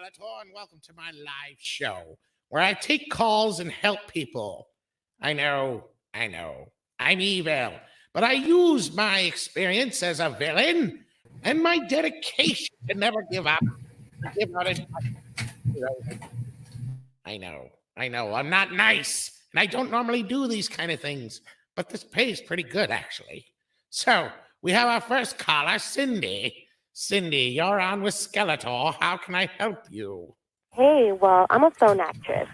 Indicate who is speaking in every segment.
Speaker 1: Skeletor, and welcome to my live show where I take calls and help people. I know, I'm evil, but I use my experience as a villain and my dedication to never give up. Give out a- I know, I'm not nice, and I don't normally do these kind of things, but this pays pretty good, actually. So, we have our first caller, Cindy. Cindy, you're on with Skeletor. How can I help you?
Speaker 2: Hey, well, I'm a phone actress.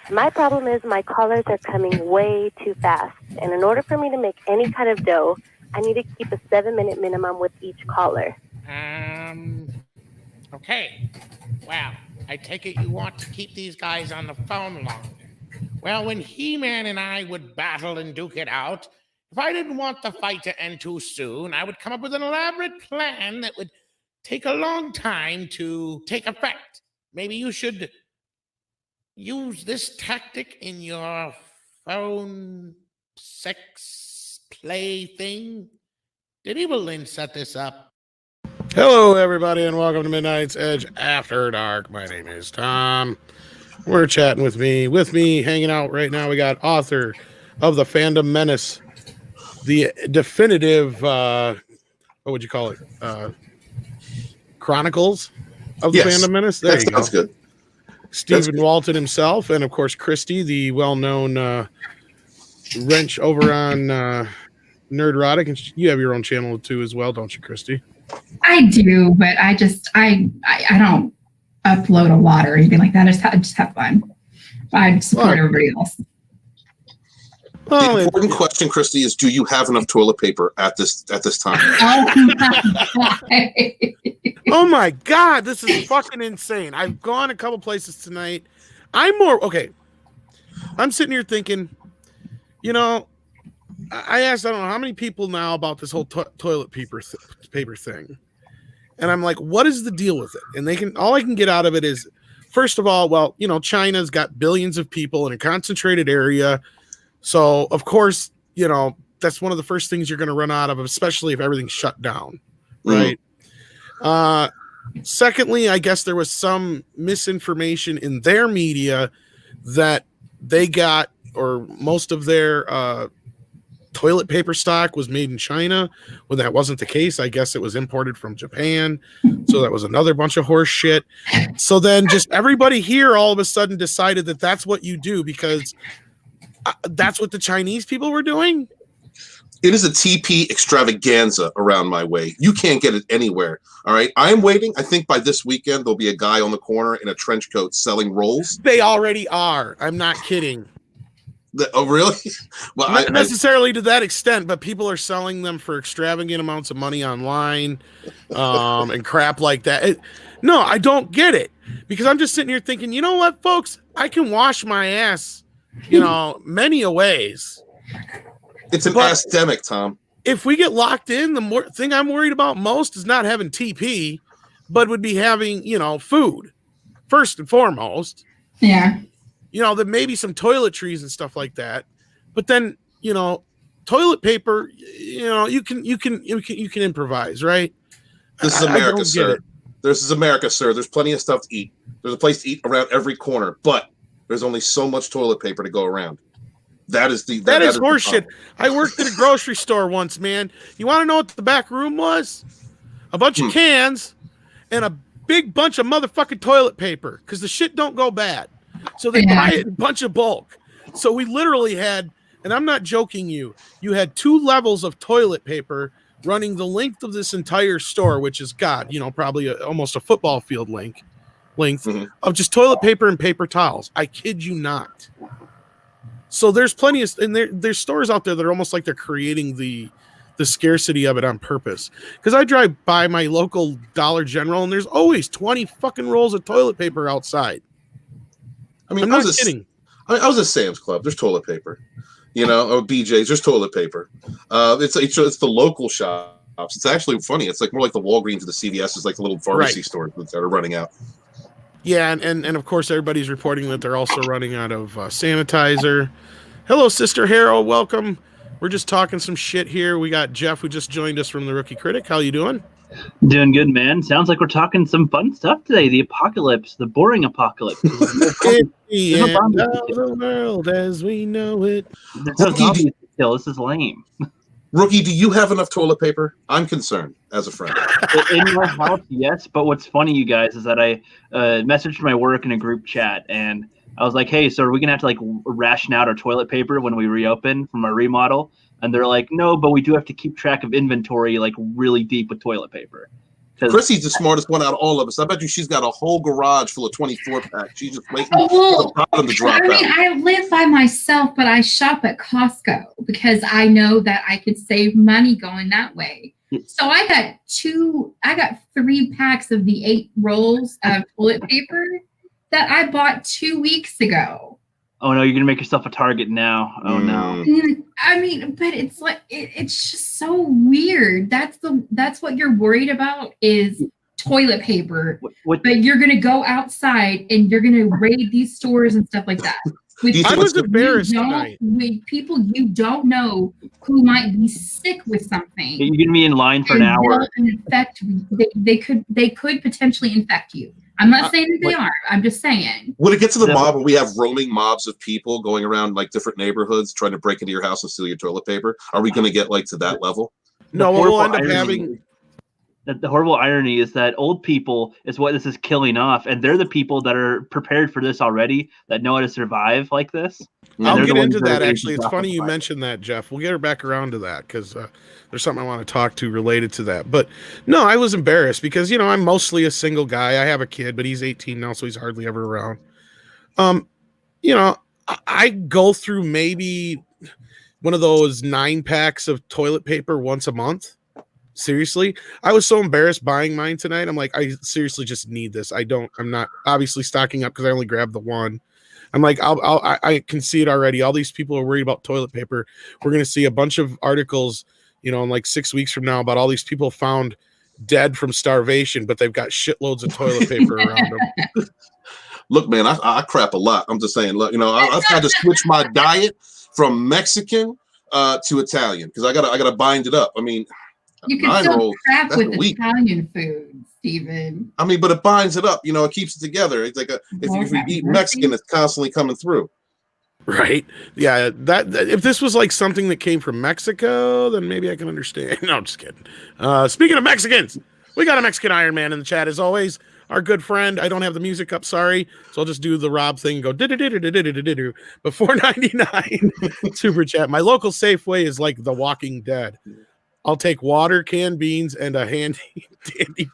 Speaker 2: My problem is my callers are coming way too fast. And in order for me to make any kind of dough, I need to keep a 7-minute minimum with each caller.
Speaker 1: Okay. Well, I take it you want to keep these guys on the phone longer. Well, when He-Man and I would battle and duke it out, if I didn't want the fight to end too soon, I would come up with an elaborate plan that would take a long time to take effect. Maybe you should use this tactic in your phone sex play thing. Did Evil Lynn set this up?
Speaker 3: Hello, everybody, and welcome to Midnight's Edge After Dark. My name is Tom. We're chatting with me, hanging out right now. We got author of the Fandom Menace, the definitive, what would you call it? Chronicles of the Fandom Menace. There you go.
Speaker 4: That's good.
Speaker 3: Stephen Walton himself, and of course Christy, the well-known wrench over on Nerdrotic, and you have your own channel too as well, don't you, Christy?
Speaker 5: I do, but I don't upload a lot or anything like that. I just have fun. I support everybody else.
Speaker 4: Well, the important question, Christy, is: do you have enough toilet paper at this time?
Speaker 3: Oh my God, this is fucking insane. I've gone a couple places tonight. I'm sitting here thinking, I asked, I don't know how many people now about this whole toilet paper thing. And I'm like, what is the deal with it? And all I can get out of it is, first of all, well, China's got billions of people in a concentrated area. So of course, that's one of the first things you're going to run out of, especially if everything's shut down. Right. Secondly, I guess there was some misinformation in their media that they got, or most of their toilet paper stock was made in China, when that wasn't the case. I guess it was imported from Japan. So that was another bunch of horse shit. So then just everybody here all of a sudden decided that that's what you do, because that's what the Chinese people were doing.
Speaker 4: It is a TP extravaganza around my way. You can't get it anywhere. All right. I'm waiting. I think by this weekend, there'll be a guy on the corner in a trench coat selling rolls.
Speaker 3: They already are. I'm not kidding.
Speaker 4: Oh, really? Well,
Speaker 3: not necessarily to that extent, but people are selling them for extravagant amounts of money online and crap like that. No, I don't get it, because I'm just sitting here thinking, you know what, folks? I can wash my ass, many a ways.
Speaker 4: It's an epidemic, Tom.
Speaker 3: If we get locked in, the thing I'm worried about most is not having TP, but would be having, food first and foremost.
Speaker 5: Yeah.
Speaker 3: There may be some toiletries and stuff like that, but then, toilet paper, you can improvise, right?
Speaker 4: This is America, sir. This is America, sir. There's plenty of stuff to eat. There's a place to eat around every corner, but there's only so much toilet paper to go around. That is
Speaker 3: horseshit. I worked at a grocery store once, man. You want to know what the back room was? A bunch of cans and a big bunch of motherfucking toilet paper, because the shit don't go bad. So they buy it in a bunch of bulk. So we literally had, and I'm not joking you had 2 levels of toilet paper running the length of this entire store, which is, probably almost a football field length of just toilet paper and paper towels. I kid you not. So there's plenty of, and there's stores out there that are almost like they're creating the scarcity of it on purpose. Because I drive by my local Dollar General and there's always 20 fucking rolls of toilet paper outside.
Speaker 4: I mean,
Speaker 3: I'm not kidding.
Speaker 4: I was at Sam's Club. There's toilet paper, or BJ's. There's toilet paper. It's the local shops. It's actually funny. It's like more like the Walgreens or the CVS is like the little pharmacy stores that are running out.
Speaker 3: Yeah, and of course everybody's reporting that they're also running out of sanitizer. Hello, Sister Harrow. Welcome. We're just talking some shit here. We got Jeff, who just joined us from the Rookie Critic. How you doing?
Speaker 6: Doing good, man. Sounds like we're talking some fun stuff today. The apocalypse, the boring apocalypse.
Speaker 3: It's the
Speaker 6: There's no
Speaker 3: end
Speaker 6: zombies
Speaker 3: of
Speaker 6: to kill.
Speaker 3: the world as we know it.
Speaker 6: There's no zombies to kill. This is lame.
Speaker 4: Rookie, do you have enough toilet paper? I'm concerned as a friend.
Speaker 6: In my house, yes. But what's funny, you guys, is that I messaged my work in a group chat, and I was like, "Hey, so are we gonna have to like ration out our toilet paper when we reopen from our remodel?" And they're like, "No, but we do have to keep track of inventory like really deep with toilet paper."
Speaker 4: Chrissy's the smartest one out of all of us. I bet you she's got a whole garage full of 24 packs. She's just waiting for the bottom to drop out.
Speaker 5: I live by myself, but I shop at Costco because I know that I could save money going that way. So I got 3 packs of the 8 rolls of toilet paper that I bought 2 weeks ago.
Speaker 6: Oh no, you're gonna make yourself a target now. Oh no.
Speaker 5: I mean, but it's like it's just so weird. That's what you're worried about is toilet paper. But you're gonna go outside and you're gonna raid these stores and stuff like that.
Speaker 3: I was embarrassed tonight.
Speaker 5: With people you don't know who might be sick with something.
Speaker 6: You're gonna be in line for an hour.
Speaker 5: They could potentially infect you. I'm not saying that they are. I'm just saying.
Speaker 4: Would it get to the mob where we have roaming mobs of people going around like different neighborhoods trying to break into your house and steal your toilet paper? Are we going to get like to that level?
Speaker 3: No, we'll end up having.
Speaker 6: The horrible irony is that old people is what this is killing off, and they're the people that are prepared for this already, that know how to survive like this.
Speaker 3: I'll get into that, actually. It's funny you mentioned that, Jeff. We'll get her back around to that because there's something I want to talk to related to that. But no, I was embarrassed because, you know, I'm mostly a single guy. I have a kid, but he's 18 now, so he's hardly ever around. You know, I go through maybe one of those 9 packs of toilet paper once a month. Seriously, I was so embarrassed buying mine tonight. I'm like, I seriously just need this. I'm not obviously stocking up because I only grabbed the one. I'm like, I can see it already. All these people are worried about toilet paper. We're going to see a bunch of articles, you know, in like 6 weeks from now about all these people found dead from starvation, but they've got shitloads of toilet paper around them.
Speaker 4: Look, man, I crap a lot. I'm just saying, look, you know, I've had to switch my diet from Mexican to Italian because I gotta bind it up. I mean,
Speaker 5: you can still crap with Italian food, Steven.
Speaker 4: I mean, but it binds it up. You know, it keeps it together. It's like if we eat Mexican, it's constantly coming through.
Speaker 3: Right. Yeah. That if this was like something that came from Mexico, then maybe I can understand. No, I'm just kidding. Speaking of Mexicans, we got a Mexican Iron Man in the chat as always. Our good friend. I don't have the music up, sorry. So I'll just do the Rob thing. Go but $4.99 super chat. My local Safeway is like The Walking Dead. I'll take water, canned beans, and a handy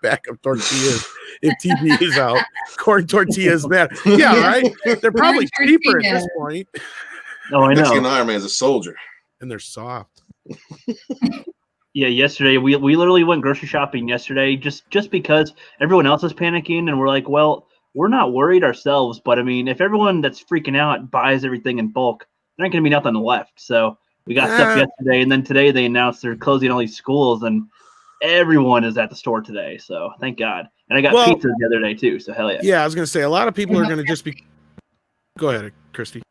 Speaker 3: bag of tortillas if TV is out. Corn tortillas, man. Yeah, right? They're probably cheaper at this point.
Speaker 6: Oh, I know.
Speaker 4: Mexican Iron Man's a soldier.
Speaker 3: And they're soft.
Speaker 6: Yeah, yesterday we literally went grocery shopping yesterday just because everyone else is panicking, and we're like, well, we're not worried ourselves, but I mean, if everyone that's freaking out buys everything in bulk, there ain't gonna be nothing left. So we got stuff yesterday, and then today they announced they're closing all these schools, and everyone is at the store today. So thank God. And I got pizza the other day too. So hell yeah.
Speaker 3: Yeah, I was gonna say a lot of people are gonna just be. Go ahead, Christy.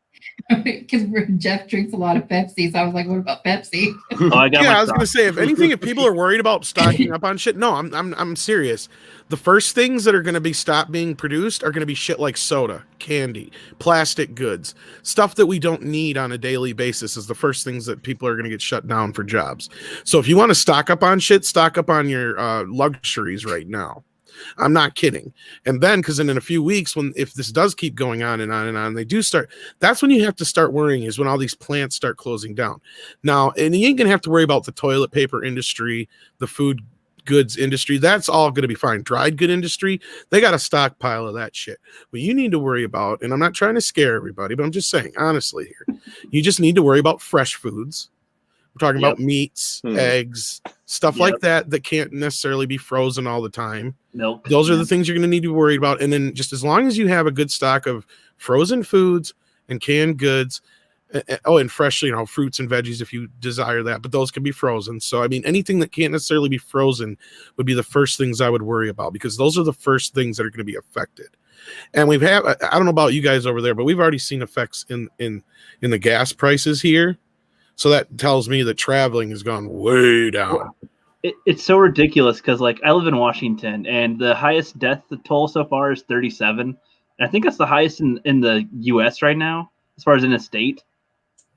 Speaker 5: Because Jeff drinks a lot of Pepsi, so I was like, "What about Pepsi?"
Speaker 3: I was gonna say, if anything, if people are worried about stocking up on shit, no, I'm serious. The first things that are going to be stopped being produced are going to be shit like soda, candy, plastic goods, stuff that we don't need on a daily basis. Is the first things that people are going to get shut down for jobs. So if you want to stock up on shit, stock up on your luxuries right now. I'm not kidding. And then, because in a few weeks, if this does keep going on and on and on, they do start. That's when you have to start worrying. Is when all these plants start closing down. Now, and you ain't gonna have to worry about the toilet paper industry, the food goods industry. That's all gonna be fine. Dried good industry, they got a stockpile of that shit. What you need to worry about, and I'm not trying to scare everybody, but I'm just saying honestly here, you just need to worry about fresh foods. We're talking about meats, eggs, stuff like that can't necessarily be frozen all the time.
Speaker 6: Milk.
Speaker 3: Those are the things you're going to need to worry about. And then just as long as you have a good stock of frozen foods and canned goods, and fresh, fruits and veggies if you desire that, but those can be frozen. So, I mean, anything that can't necessarily be frozen would be the first things I would worry about because those are the first things that are going to be affected. And I don't know about you guys over there, but we've already seen effects in the gas prices here. So that tells me that traveling has gone way down.
Speaker 6: It's so ridiculous because like I live in Washington and the highest death toll so far is 37. And I think that's the highest in the U.S. right now as far as in a state.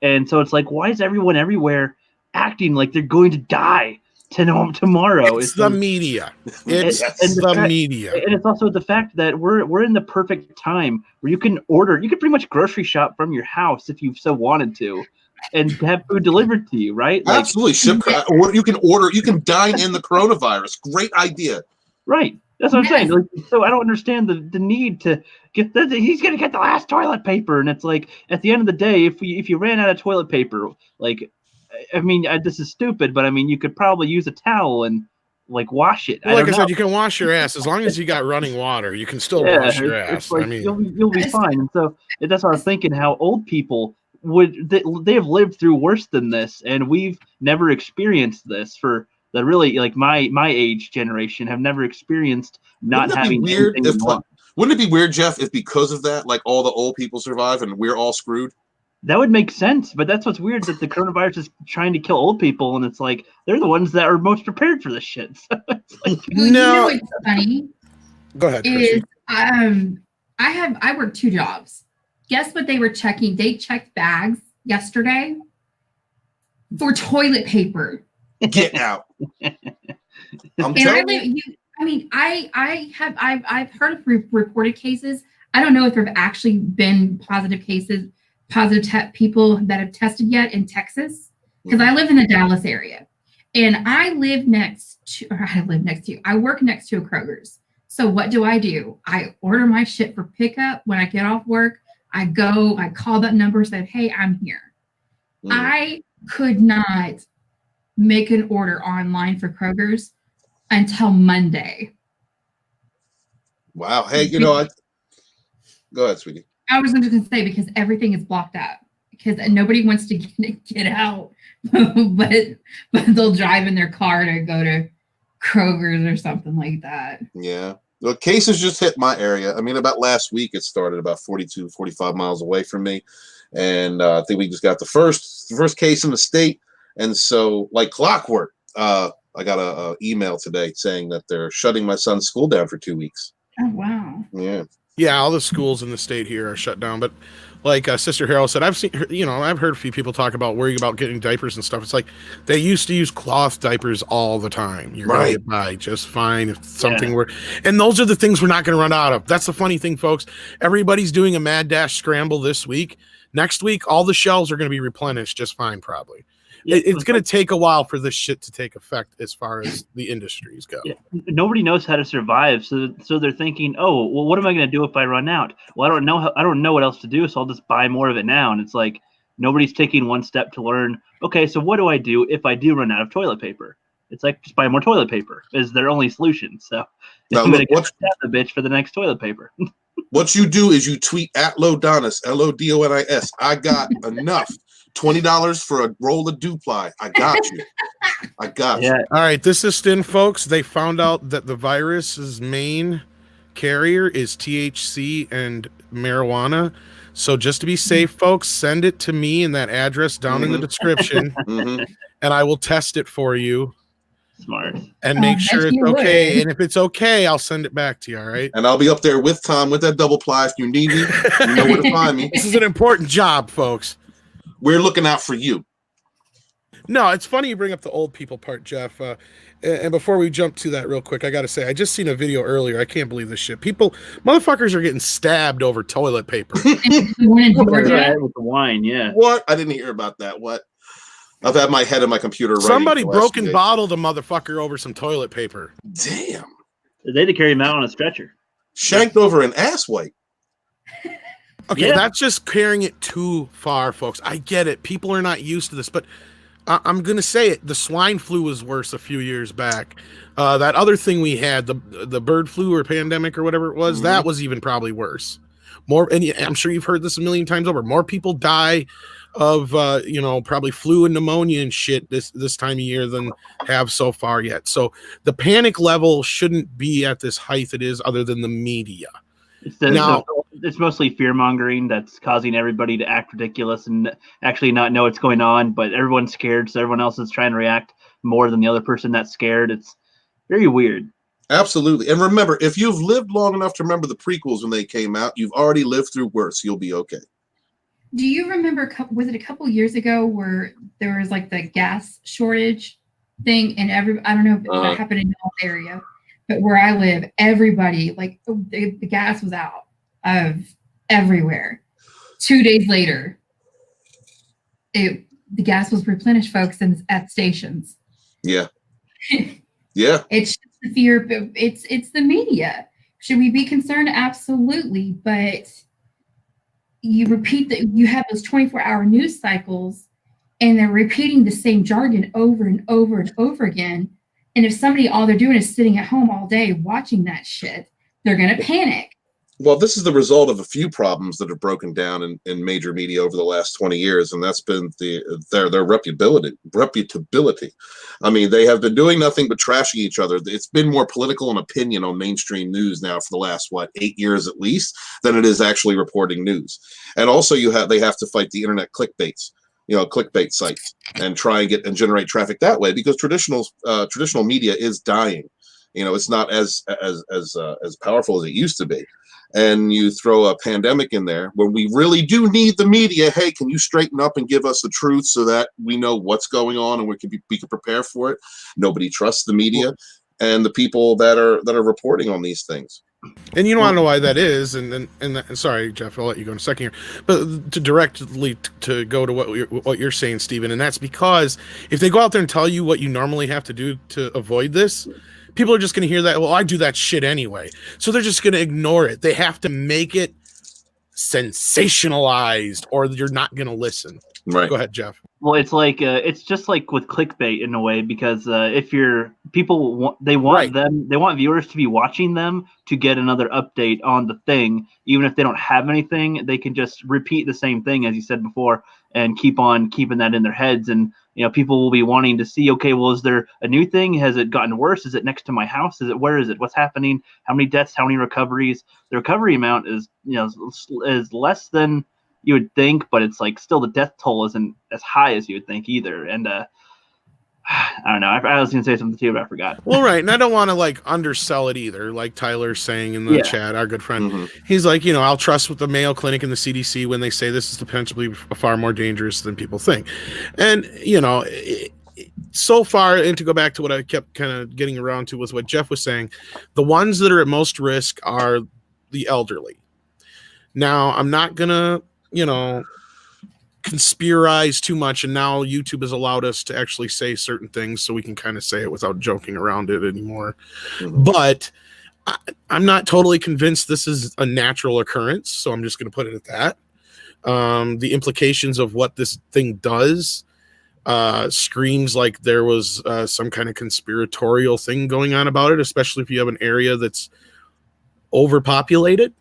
Speaker 6: And so it's like, why is everyone everywhere acting like they're going to die tomorrow?
Speaker 3: It's the media. It's media.
Speaker 6: And it's also the fact that we're in the perfect time where you can pretty much grocery shop from your house if you so wanted to, and have food delivered to you, right? Like,
Speaker 4: absolutely. You can order. You can dine in the coronavirus. Great idea.
Speaker 6: Right. That's what I'm saying. Like, so I don't understand the need to get that. He's gonna get the last toilet paper, and it's like at the end of the day, if you ran out of toilet paper, like, I mean, this is stupid, but I mean, you could probably use a towel and like wash it.
Speaker 3: Well, like I said, you can wash your ass as long as you got running water. You can still wash your ass.
Speaker 6: Like,
Speaker 3: I mean,
Speaker 6: you'll be fine. And so that's what I was thinking. How old people they have lived through worse than this, and we've never experienced this. For the really like my age generation have never experienced not having
Speaker 4: weird. Wouldn't it be weird, Jeff, if because of that, like all the old people survive and we're all screwed?
Speaker 6: That would make sense, but that's what's weird, that the coronavirus is trying to kill old people, and it's like they're the ones that are most prepared for this shit. So it's like,
Speaker 5: well,
Speaker 3: no.
Speaker 5: You know what's funny?
Speaker 3: Go ahead.
Speaker 5: Is I work 2 jobs. Guess what they were checking? They checked bags yesterday for toilet paper.
Speaker 4: Get out.
Speaker 5: I've heard of reported cases. I don't know if there have actually been positive people that have tested yet in Texas, because I live in the Dallas area, and I work next to a Kroger's. So what do? I order my shit for pickup when I get off work. I call that number, said, hey, I'm here. I could not make an order online for Kroger's until Monday.
Speaker 4: Wow. Hey, go ahead, sweetie.
Speaker 5: I was just going to say, because everything is blocked up, because nobody wants to get out, but they'll drive in their car to go to Kroger's or something like that.
Speaker 4: Yeah. The cases just hit my area. I mean, about last week, it started about 42, 45 miles away from me. And I think we just got the first case in the state. And so, like clockwork, I got an email today saying that they're shutting my son's school down for 2 weeks.
Speaker 5: Oh, wow.
Speaker 4: Yeah.
Speaker 3: Yeah, all the schools in the state here are shut down. But like Sister Harold said, I've heard a few people talk about worrying about getting diapers and stuff. It's like they used to use cloth diapers all the time. You're going to get by just fine if something were. And those are the things we're not going to run out of. That's the funny thing, folks. Everybody's doing a mad dash scramble this week. Next week, all the shelves are going to be replenished just fine, probably. It's going to take a while for this shit to take effect as far as the industries go.
Speaker 6: Yeah. Nobody knows how to survive, so they're thinking, oh, well, what am I going to do if I run out? Well, I don't know what else to do, so I'll just buy more of it now. And it's like nobody's taking one step to learn, okay, so what do I do if I do run out of toilet paper? It's like, just buy more toilet paper is their only solution. So I'm going to get the bitch for the next toilet paper.
Speaker 4: What you do is you tweet at Lodonis, Lodonis. I got enough. $20 for a roll of Dupli. I got you.
Speaker 3: All right, this is Stin, folks. They found out that the virus's main carrier is THC and marijuana. So just to be safe, folks, send it to me in that address down in the description, and I will test it for you.
Speaker 6: Smart.
Speaker 3: And make sure it's okay. And if it's okay, I'll send it back to you, all right?
Speaker 4: And I'll be up there with Tom with that double ply. If you need me, you know where to find me.
Speaker 3: This is an important job, folks.
Speaker 4: We're looking out for you.
Speaker 3: No, it's funny you bring up the old people part, Jeff. And before we jump to that real quick, I got to say, I just seen a video earlier. I can't believe this shit. Motherfuckers are getting stabbed over toilet paper.
Speaker 6: With the wine, yeah.
Speaker 4: What? I didn't hear about that. What? I've had my head in my computer.
Speaker 3: Somebody broken bottled a motherfucker over some toilet paper.
Speaker 4: Damn.
Speaker 6: They had to carry him out on a stretcher.
Speaker 4: Shanked over an ass wipe.
Speaker 3: Okay, that's just carrying it too far, folks. I get it. People are not used to this, but I'm going to say it. The swine flu was worse a few years back. That other thing we had, the bird flu or pandemic or whatever it was, that was even probably worse. And I'm sure you've heard this a million times over. More people die of, probably flu and pneumonia and shit this time of year than have so far yet. So the panic level shouldn't be at this height it is, other than the media.
Speaker 6: It's mostly fear mongering that's causing everybody to act ridiculous and actually not know what's going on, but everyone's scared, so everyone else is trying to react more than the other person that's scared. It's very weird.
Speaker 4: Absolutely. And remember, if you've lived long enough to remember the prequels when they came out, you've already lived through worse. You'll be okay.
Speaker 5: Do you remember, was it a couple years ago where there was like the gas shortage thing and I don't know if that happened in your area, but where I live, everybody, like the gas was out of everywhere. 2 days later, the gas was replenished, folks, and at stations.
Speaker 4: Yeah. Yeah.
Speaker 5: It's just the fear. It's the media. Should we be concerned? Absolutely. But you repeat that you have those 24-hour news cycles and they're repeating the same jargon over and over and over again. And if somebody, all they're doing is sitting at home all day watching that shit, they're going to panic.
Speaker 4: Well, this is the result of a few problems that have broken down in major media over the last 20 years, and that's been their reputability. I mean, they have been doing nothing but trashing each other. It's been more political and opinion on mainstream news now for the last 8 years at least than it is actually reporting news. And also, they have to fight the internet clickbaits, clickbait sites, and try and generate traffic that way because traditional media is dying. It's not as powerful as it used to be. And you throw a pandemic in there where we really do need the media. Hey, can you straighten up and give us the truth so that we know what's going on and we can prepare for it? Nobody trusts the media and the people that are reporting on these things.
Speaker 3: And you want to know why that is, and sorry, Jeff, I'll let you go in a second here. But to directly to go to what you're saying, Stephen, and that's because if they go out there and tell you what you normally have to do to avoid this, people are just going to hear that. Well, I do that shit anyway, so they're just going to ignore it. They have to make it sensationalized, or you're not going to listen.
Speaker 4: Right.
Speaker 3: Go ahead, Jeff.
Speaker 6: Well, it's just like with clickbait in a way, because if they want viewers to be watching them to get another update on the thing, even if they don't have anything, they can just repeat the same thing as you said before and keep on keeping that in their heads. And people will be wanting to see, okay, well, is there a new thing? Has it gotten worse? Is it next to my house? Where is it? What's happening? How many deaths? How many recoveries? The recovery amount is is less than you would think, but it's like still the death toll isn't as high as you would think either. And I don't know. I was going to say something too, but I forgot.
Speaker 3: Well, right. And I don't want to undersell it either. Like Tyler's saying in the chat, our good friend, he's like, I'll trust with the Mayo Clinic and the CDC when they say this is potentially far more dangerous than people think. And, so far, and to go back to what I kept kind of getting around to was what Jeff was saying, the ones that are at most risk are the elderly. Now, I'm not going to, conspirize too much, and now YouTube has allowed us to actually say certain things so we can kind of say it without joking around it anymore. But I'm not totally convinced this is a natural occurrence, so I'm just going to put it at that. The implications of what this thing does screams like there was some kind of conspiratorial thing going on about it, especially if you have an area that's overpopulated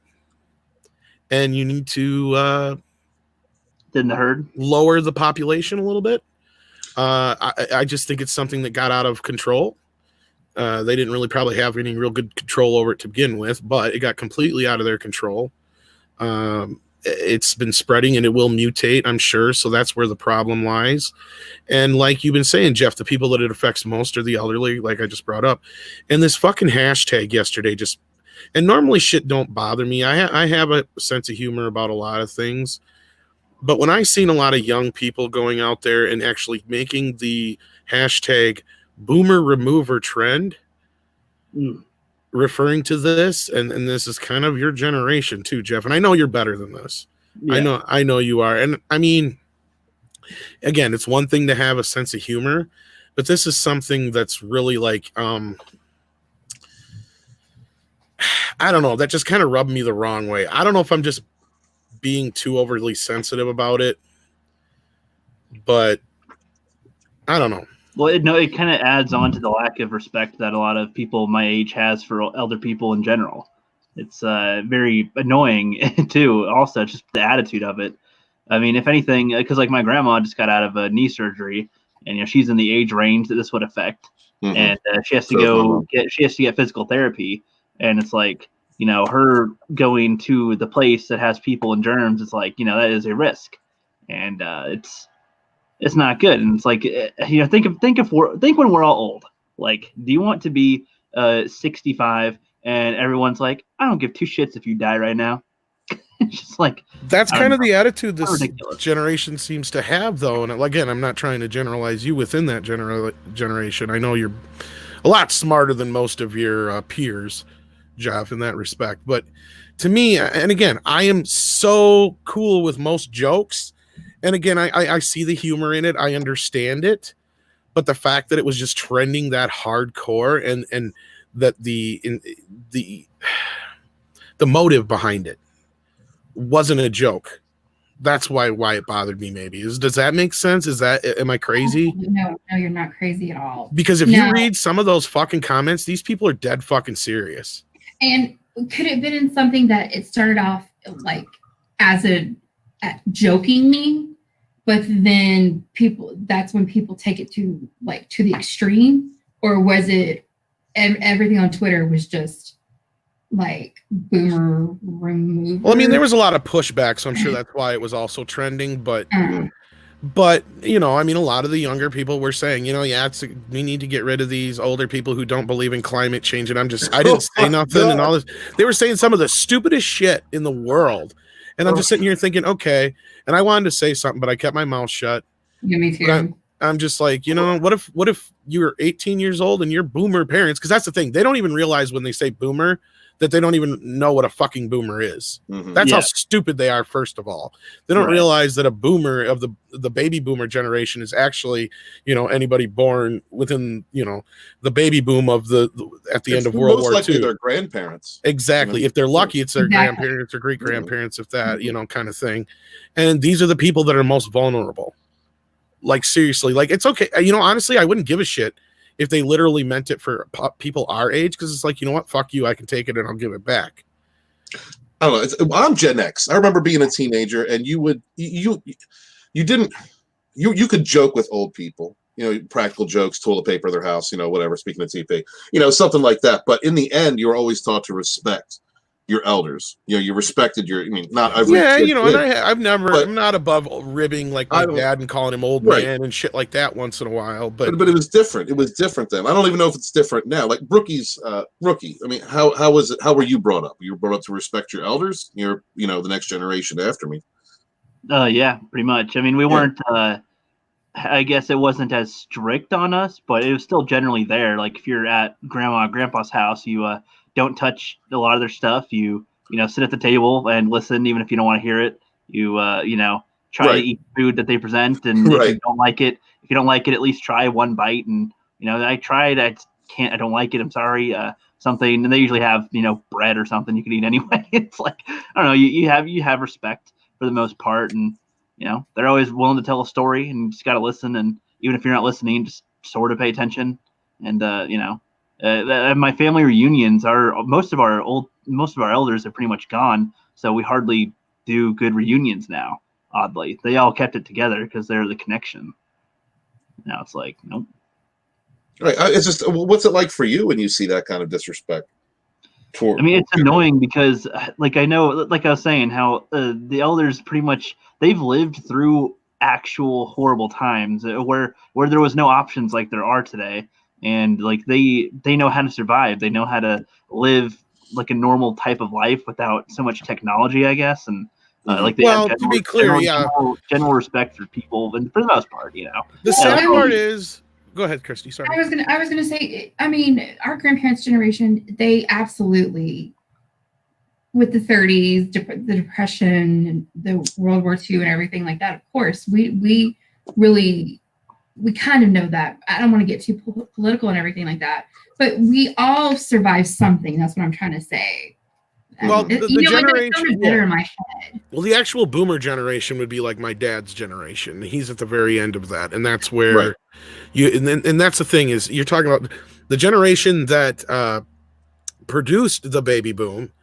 Speaker 3: and you need to
Speaker 6: in the herd,
Speaker 3: lower the population a little bit. I just think it's something that got out of control. They didn't really probably have any real good control over it to begin with, but it got completely out of their control. It's been spreading and it will mutate, I'm sure. So that's where the problem lies. And like you've been saying, Jeff, the people that it affects most are the elderly, like I just brought up. And this fucking hashtag yesterday and normally shit don't bother me. I have a sense of humor about a lot of things. But when I seen a lot of young people going out there and actually making the hashtag boomer remover trend, referring to this, and this is kind of your generation too, Jeff. And I know you're better than this. Yeah. I know you are. And I mean, again, it's one thing to have a sense of humor, but this is something that's really I don't know, that just kind of rubbed me the wrong way. I don't know if I'm just being too overly sensitive about it, but I don't know.
Speaker 6: Well, it kind of adds on to the lack of respect that a lot of people my age has for elder people in general. It's very annoying too. Also, just the attitude of it. I mean, if anything, because my grandma just got out of a knee surgery, and she's in the age range that this would affect, and she has to get physical therapy, and it's her going to the place that has people and germs, it's that is a risk. And it's not good. And it's like, think when we're all old. Like, do you want to be 65 and everyone's like, I don't give two shits if you die right now? It's just like,
Speaker 3: that's kind of the attitude this
Speaker 6: ridiculous.
Speaker 3: generation seems to have, though. And again, I'm not trying to generalize you within that generation. I know you're a lot smarter than most of your peers, Jeff, in that respect. But to me, and again, I am so cool with most jokes. And again, I see the humor in it. I understand it. But the fact that it was just trending that hardcore and that the motive behind it wasn't a joke. That's why it bothered me. Maybe does that make sense? Am I crazy?
Speaker 5: No, you're not crazy at all.
Speaker 3: Because if you read some of those fucking comments, these people are dead fucking serious.
Speaker 5: And could it have been in something that it started off like as jokingly, but then that's when people take it to the extreme, or was it everything on Twitter was just like boomer remover?
Speaker 3: Well, I mean, there was a lot of pushback, so I'm sure that's why it was also trending. But you know, I mean, a lot of the younger people were saying, you know, we need to get rid of these older people who don't believe in climate change. And I didn't say nothing and all this. They were saying some of the stupidest shit in the world. And I'm just sitting here thinking, okay. And I wanted to say something, but I kept my mouth shut.
Speaker 5: Yeah, me too.
Speaker 3: I'm just like, you know, what if you're 18 years old and you're boomer parents? Because that's the thing. They don't even realize when they say boomer that they don't even know what a fucking boomer is. Mm-hmm. That's how stupid they are, first of all. They don't realize that a boomer of the baby boomer generation is actually, you know, anybody born within, you know, the baby boom of at the end of World War II. Most likely
Speaker 4: their grandparents.
Speaker 3: Exactly. If they're lucky, it's their grandparents or great grandparents, if that, you know, kind of thing. And these are the people that are most vulnerable. Like, seriously, like, it's okay. You know, honestly, I wouldn't give a shit if they literally meant it for people our age, because it's like, you know what, fuck you, I can take it and I'll give it back.
Speaker 4: I don't know. I'm Gen X. I remember being a teenager, and you could joke with old people, you know, practical jokes, toilet paper, their house, you know, whatever. Speaking of TP, you know, something like that. But in the end, you were always taught to respect your elders. You know, you respected not every
Speaker 3: you know, did, and I'm not above ribbing like my dad and calling him old man and shit like that once in a while. But
Speaker 4: it was different. It was different then. I don't even know if it's different now. Like Rookie. I mean, how was it? How were you brought up? You were brought up to respect your elders. You're, you know, the next generation after me.
Speaker 6: Yeah, pretty much. I mean, we weren't. I guess it wasn't as strict on us, but it was still generally there. Like if you're at grandma or grandpa's house, you don't touch a lot of their stuff. You know, sit at the table and listen, even if you don't want to hear it. You you know, try to eat food that they present, and if you don't like it, at least try one bite. And you know, I tried, I don't like it. I'm sorry. Something, and they usually have, you know, bread or something you can eat anyway. It's like, I don't know. You have respect for the most part, and you know, they're always willing to tell a story, and you just got to listen. And even if you're not listening, just sort of pay attention. And you know. At my family reunions, most of our elders are pretty much gone, so we hardly do good reunions now. Oddly, they all kept it together because they're the connection. Now it's like, nope.
Speaker 4: Right. It's just, what's it like for you when you see that kind of disrespect?
Speaker 6: I mean, it's annoying because, like, I know, like I was saying, how the elders pretty much, they've lived through actual horrible times where there was no options like there are today. And like they know how to survive. They know how to live like a normal type of life without so much technology, I guess. And like they have
Speaker 3: to be clear,
Speaker 6: general respect for people, and for the most part, you know.
Speaker 3: The sad part is, go ahead, Christy. Sorry.
Speaker 5: I was gonna say, I mean, our grandparents' generation, they absolutely, with the 30s, the Depression, the World War II, and everything like that. Of course, we really. We kind of know that. I don't want to get too political and everything like that, but we all survived something. That's what I'm trying to say.
Speaker 3: Well, the generation,
Speaker 5: better in my head.
Speaker 3: Well, the actual boomer generation would be like my dad's generation. He's at the very end of that, and that's where and that's the thing is, you're talking about the generation that produced the baby boom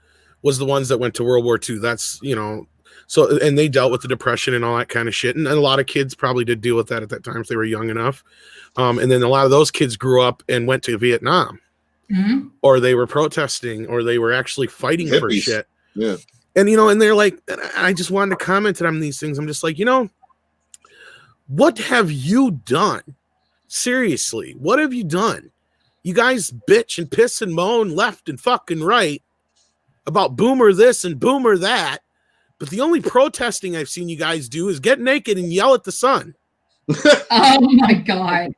Speaker 3: was the ones that went to World War II. That's, you know. So, and they dealt with the Depression and all that kind of shit. And a lot of kids probably did deal with that at that time if they were young enough. And then a lot of those kids grew up and went to Vietnam, or they were protesting, or they were actually fighting for shit.
Speaker 4: Yeah.
Speaker 3: And, you know, and they're like, I just wanted to comment on these things. I'm just like, you know, What have you done? Seriously, what have you done? You guys bitch and piss and moan left and fucking right about boomer this and boomer that, but the only protesting I've seen you guys do is get naked and yell at the sun.
Speaker 5: Oh my God.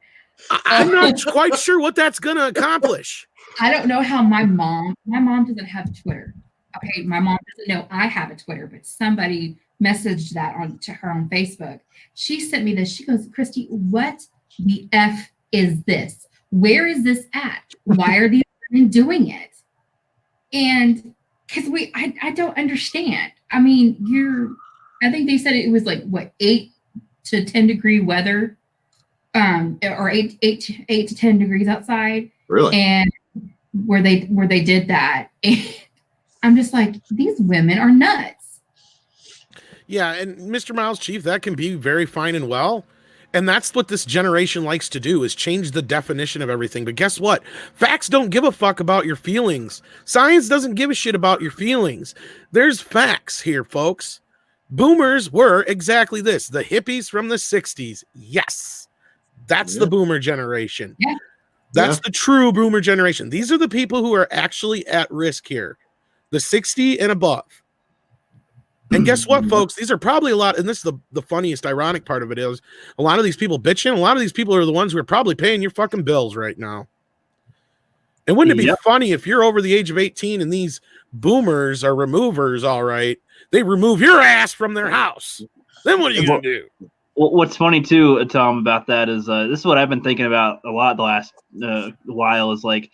Speaker 3: I'm not quite sure what that's going to accomplish.
Speaker 5: I don't know how my mom doesn't have Twitter. Okay, my mom doesn't know I have a Twitter, but somebody messaged that to her on Facebook. She sent me this. She goes, Christy, what the F is this? Where is this at? Why are these women doing it? And because I don't understand. I mean, I think they said it was like what, 8 to 10 degree weather, or 8 to 10 degrees outside.
Speaker 4: Really?
Speaker 5: And where they did that, and I'm just like, these women are nuts.
Speaker 3: Yeah, and Mr. Miles Chief, that can be very fine and well. And that's what this generation likes to do, is change the definition of everything. But guess what? Facts don't give a fuck about your feelings. Science doesn't give a shit about your feelings. There's facts here, folks. Boomers were exactly this. The hippies from the 60s. Yes. That's the boomer generation.
Speaker 5: Yeah.
Speaker 3: That's the true boomer generation. These are the people who are actually at risk here. The 60 and above. And guess what, folks? These are probably a lot, and this is the funniest, ironic part of it is, a lot of these people bitching, a lot of these people are the ones who are probably paying your fucking bills right now. And wouldn't it be funny if you're over the age of 18 and these boomers are removers, all right, they remove your ass from their house. Then what are you going to do?
Speaker 6: Well, what's funny too, Tom, about that is this is what I've been thinking about a lot the last while is like,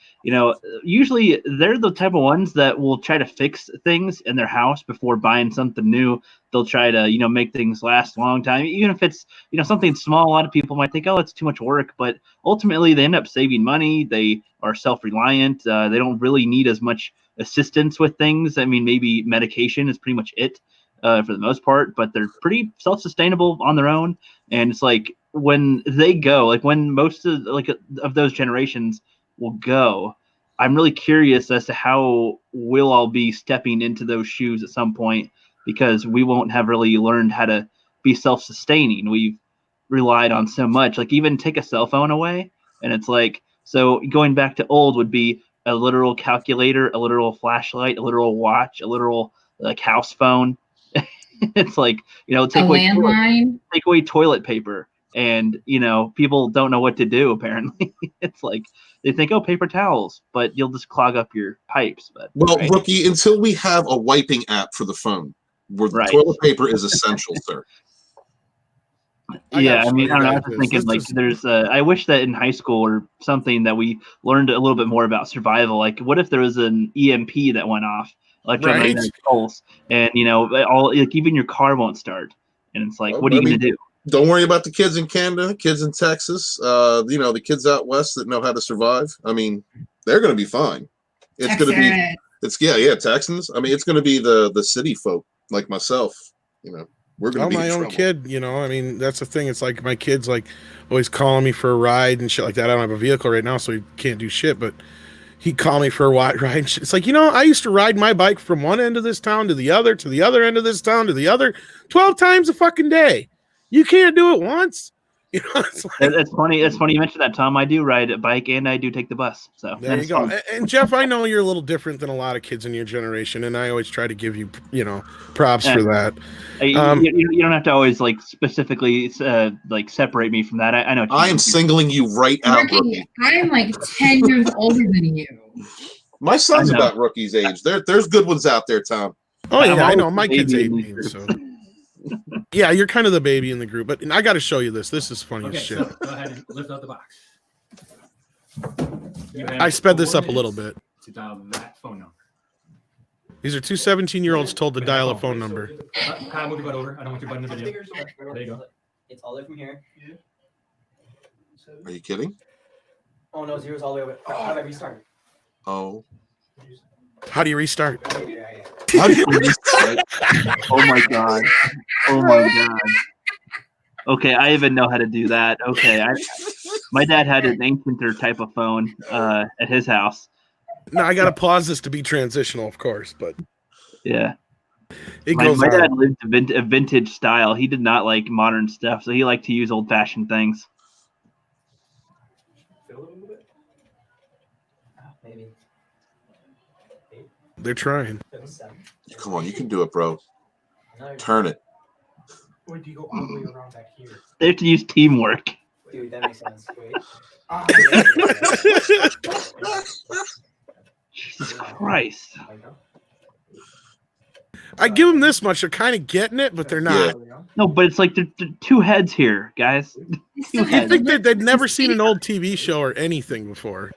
Speaker 6: usually they're the type of ones that will try to fix things in their house before buying something new. They'll try to, make things last a long time. Even if it's, something small, a lot of people might think, oh, it's too much work. But ultimately, they end up saving money. They are self-reliant. They don't really need as much assistance with things. I mean, maybe medication is pretty much it. For the most part, but they're pretty self-sustainable on their own. And it's like when they go, like when most of those generations will go, I'm really curious as to how we'll all be stepping into those shoes at some point, because we won't have really learned how to be self-sustaining. We've relied on so much, like even take a cell phone away. And it's like, so going back to old would be a literal calculator, a literal flashlight, a literal watch, a literal house phone. It's like, take away toilet paper, and people don't know what to do. Apparently, it's like they think, oh, paper towels, but you'll just clog up your pipes. But
Speaker 4: Rookie, until we have a wiping app for the phone, where toilet paper is essential, sir.
Speaker 6: Yeah, I mean, I don't know. I was just thinking, there's. I wish that in high school or something that we learned a little bit more about survival. Like, what if there was an EMP that went off? Electromagnetic pulse, and even your car won't start, and it's like, what are you going to do?
Speaker 4: Don't worry about the kids in Canada, kids in Texas, the kids out west that know how to survive. I mean, they're going to be fine. It's going to be, Texans. I mean, it's going to be the city folk like myself. We're going to be
Speaker 3: my own kid. I mean, that's the thing. It's like my kid's like always calling me for a ride and shit like that. I don't have a vehicle right now, so he can't do shit, but he'd call me for a ride. It's like, I used to ride my bike from one end of this town to the other end of this town to the other 12 times a fucking day. You can't do it once.
Speaker 6: It's funny. It's funny you mentioned that, Tom. I do ride a bike and I do take the bus. So
Speaker 3: there you go. And Jeff, I know you're a little different than a lot of kids in your generation, and I always try to give you, props for that.
Speaker 6: You don't have to always specifically separate me from that. I know.
Speaker 4: I am singling you right out, Rookie.
Speaker 5: I am 10 years older than you.
Speaker 4: My son's about Rookie's age. There's good ones out there, Tom.
Speaker 3: Oh yeah, I know. My kid's 18, so. Yeah, you're kind of the baby in the group, but I got to show you this. This is funny as shit.
Speaker 7: So go ahead and lift out the box.
Speaker 3: I sped this up a little bit.
Speaker 7: To dial that phone number.
Speaker 3: These are two 17-year-olds told to dial a phone number.
Speaker 7: Kyle, move your butt over. I don't want your butt in the video. There you go.
Speaker 8: It's all the way from here.
Speaker 4: Are you kidding?
Speaker 8: Oh no, zero's all the way over. How do I restart?
Speaker 4: Oh.
Speaker 3: How do you restart?
Speaker 4: How do you restart?
Speaker 6: Oh my god. Oh my god. Okay, I even know how to do that. Okay, my dad had an ancienter type of phone at his house.
Speaker 3: No, I got to pause this to be transitional, of course, but
Speaker 6: yeah.
Speaker 3: It
Speaker 6: My
Speaker 3: goes
Speaker 6: dad
Speaker 3: on.
Speaker 6: lived a vintage style. He did not like modern stuff, so he liked to use old-fashioned things.
Speaker 8: Maybe.
Speaker 3: They're trying.
Speaker 8: 7.
Speaker 4: Come on, you can do it, bro.
Speaker 8: No,
Speaker 4: Turn it.
Speaker 7: Or do you go all the way around back here?
Speaker 6: They have to use teamwork.
Speaker 8: dude, that makes sense. Wait. Ah,
Speaker 6: Jesus Christ.
Speaker 3: I give them this much. They're kind of getting it, but they're not.
Speaker 6: No, but it's like they're two heads here, guys.
Speaker 5: So
Speaker 3: I think that they'd never seen an old TV show or anything before.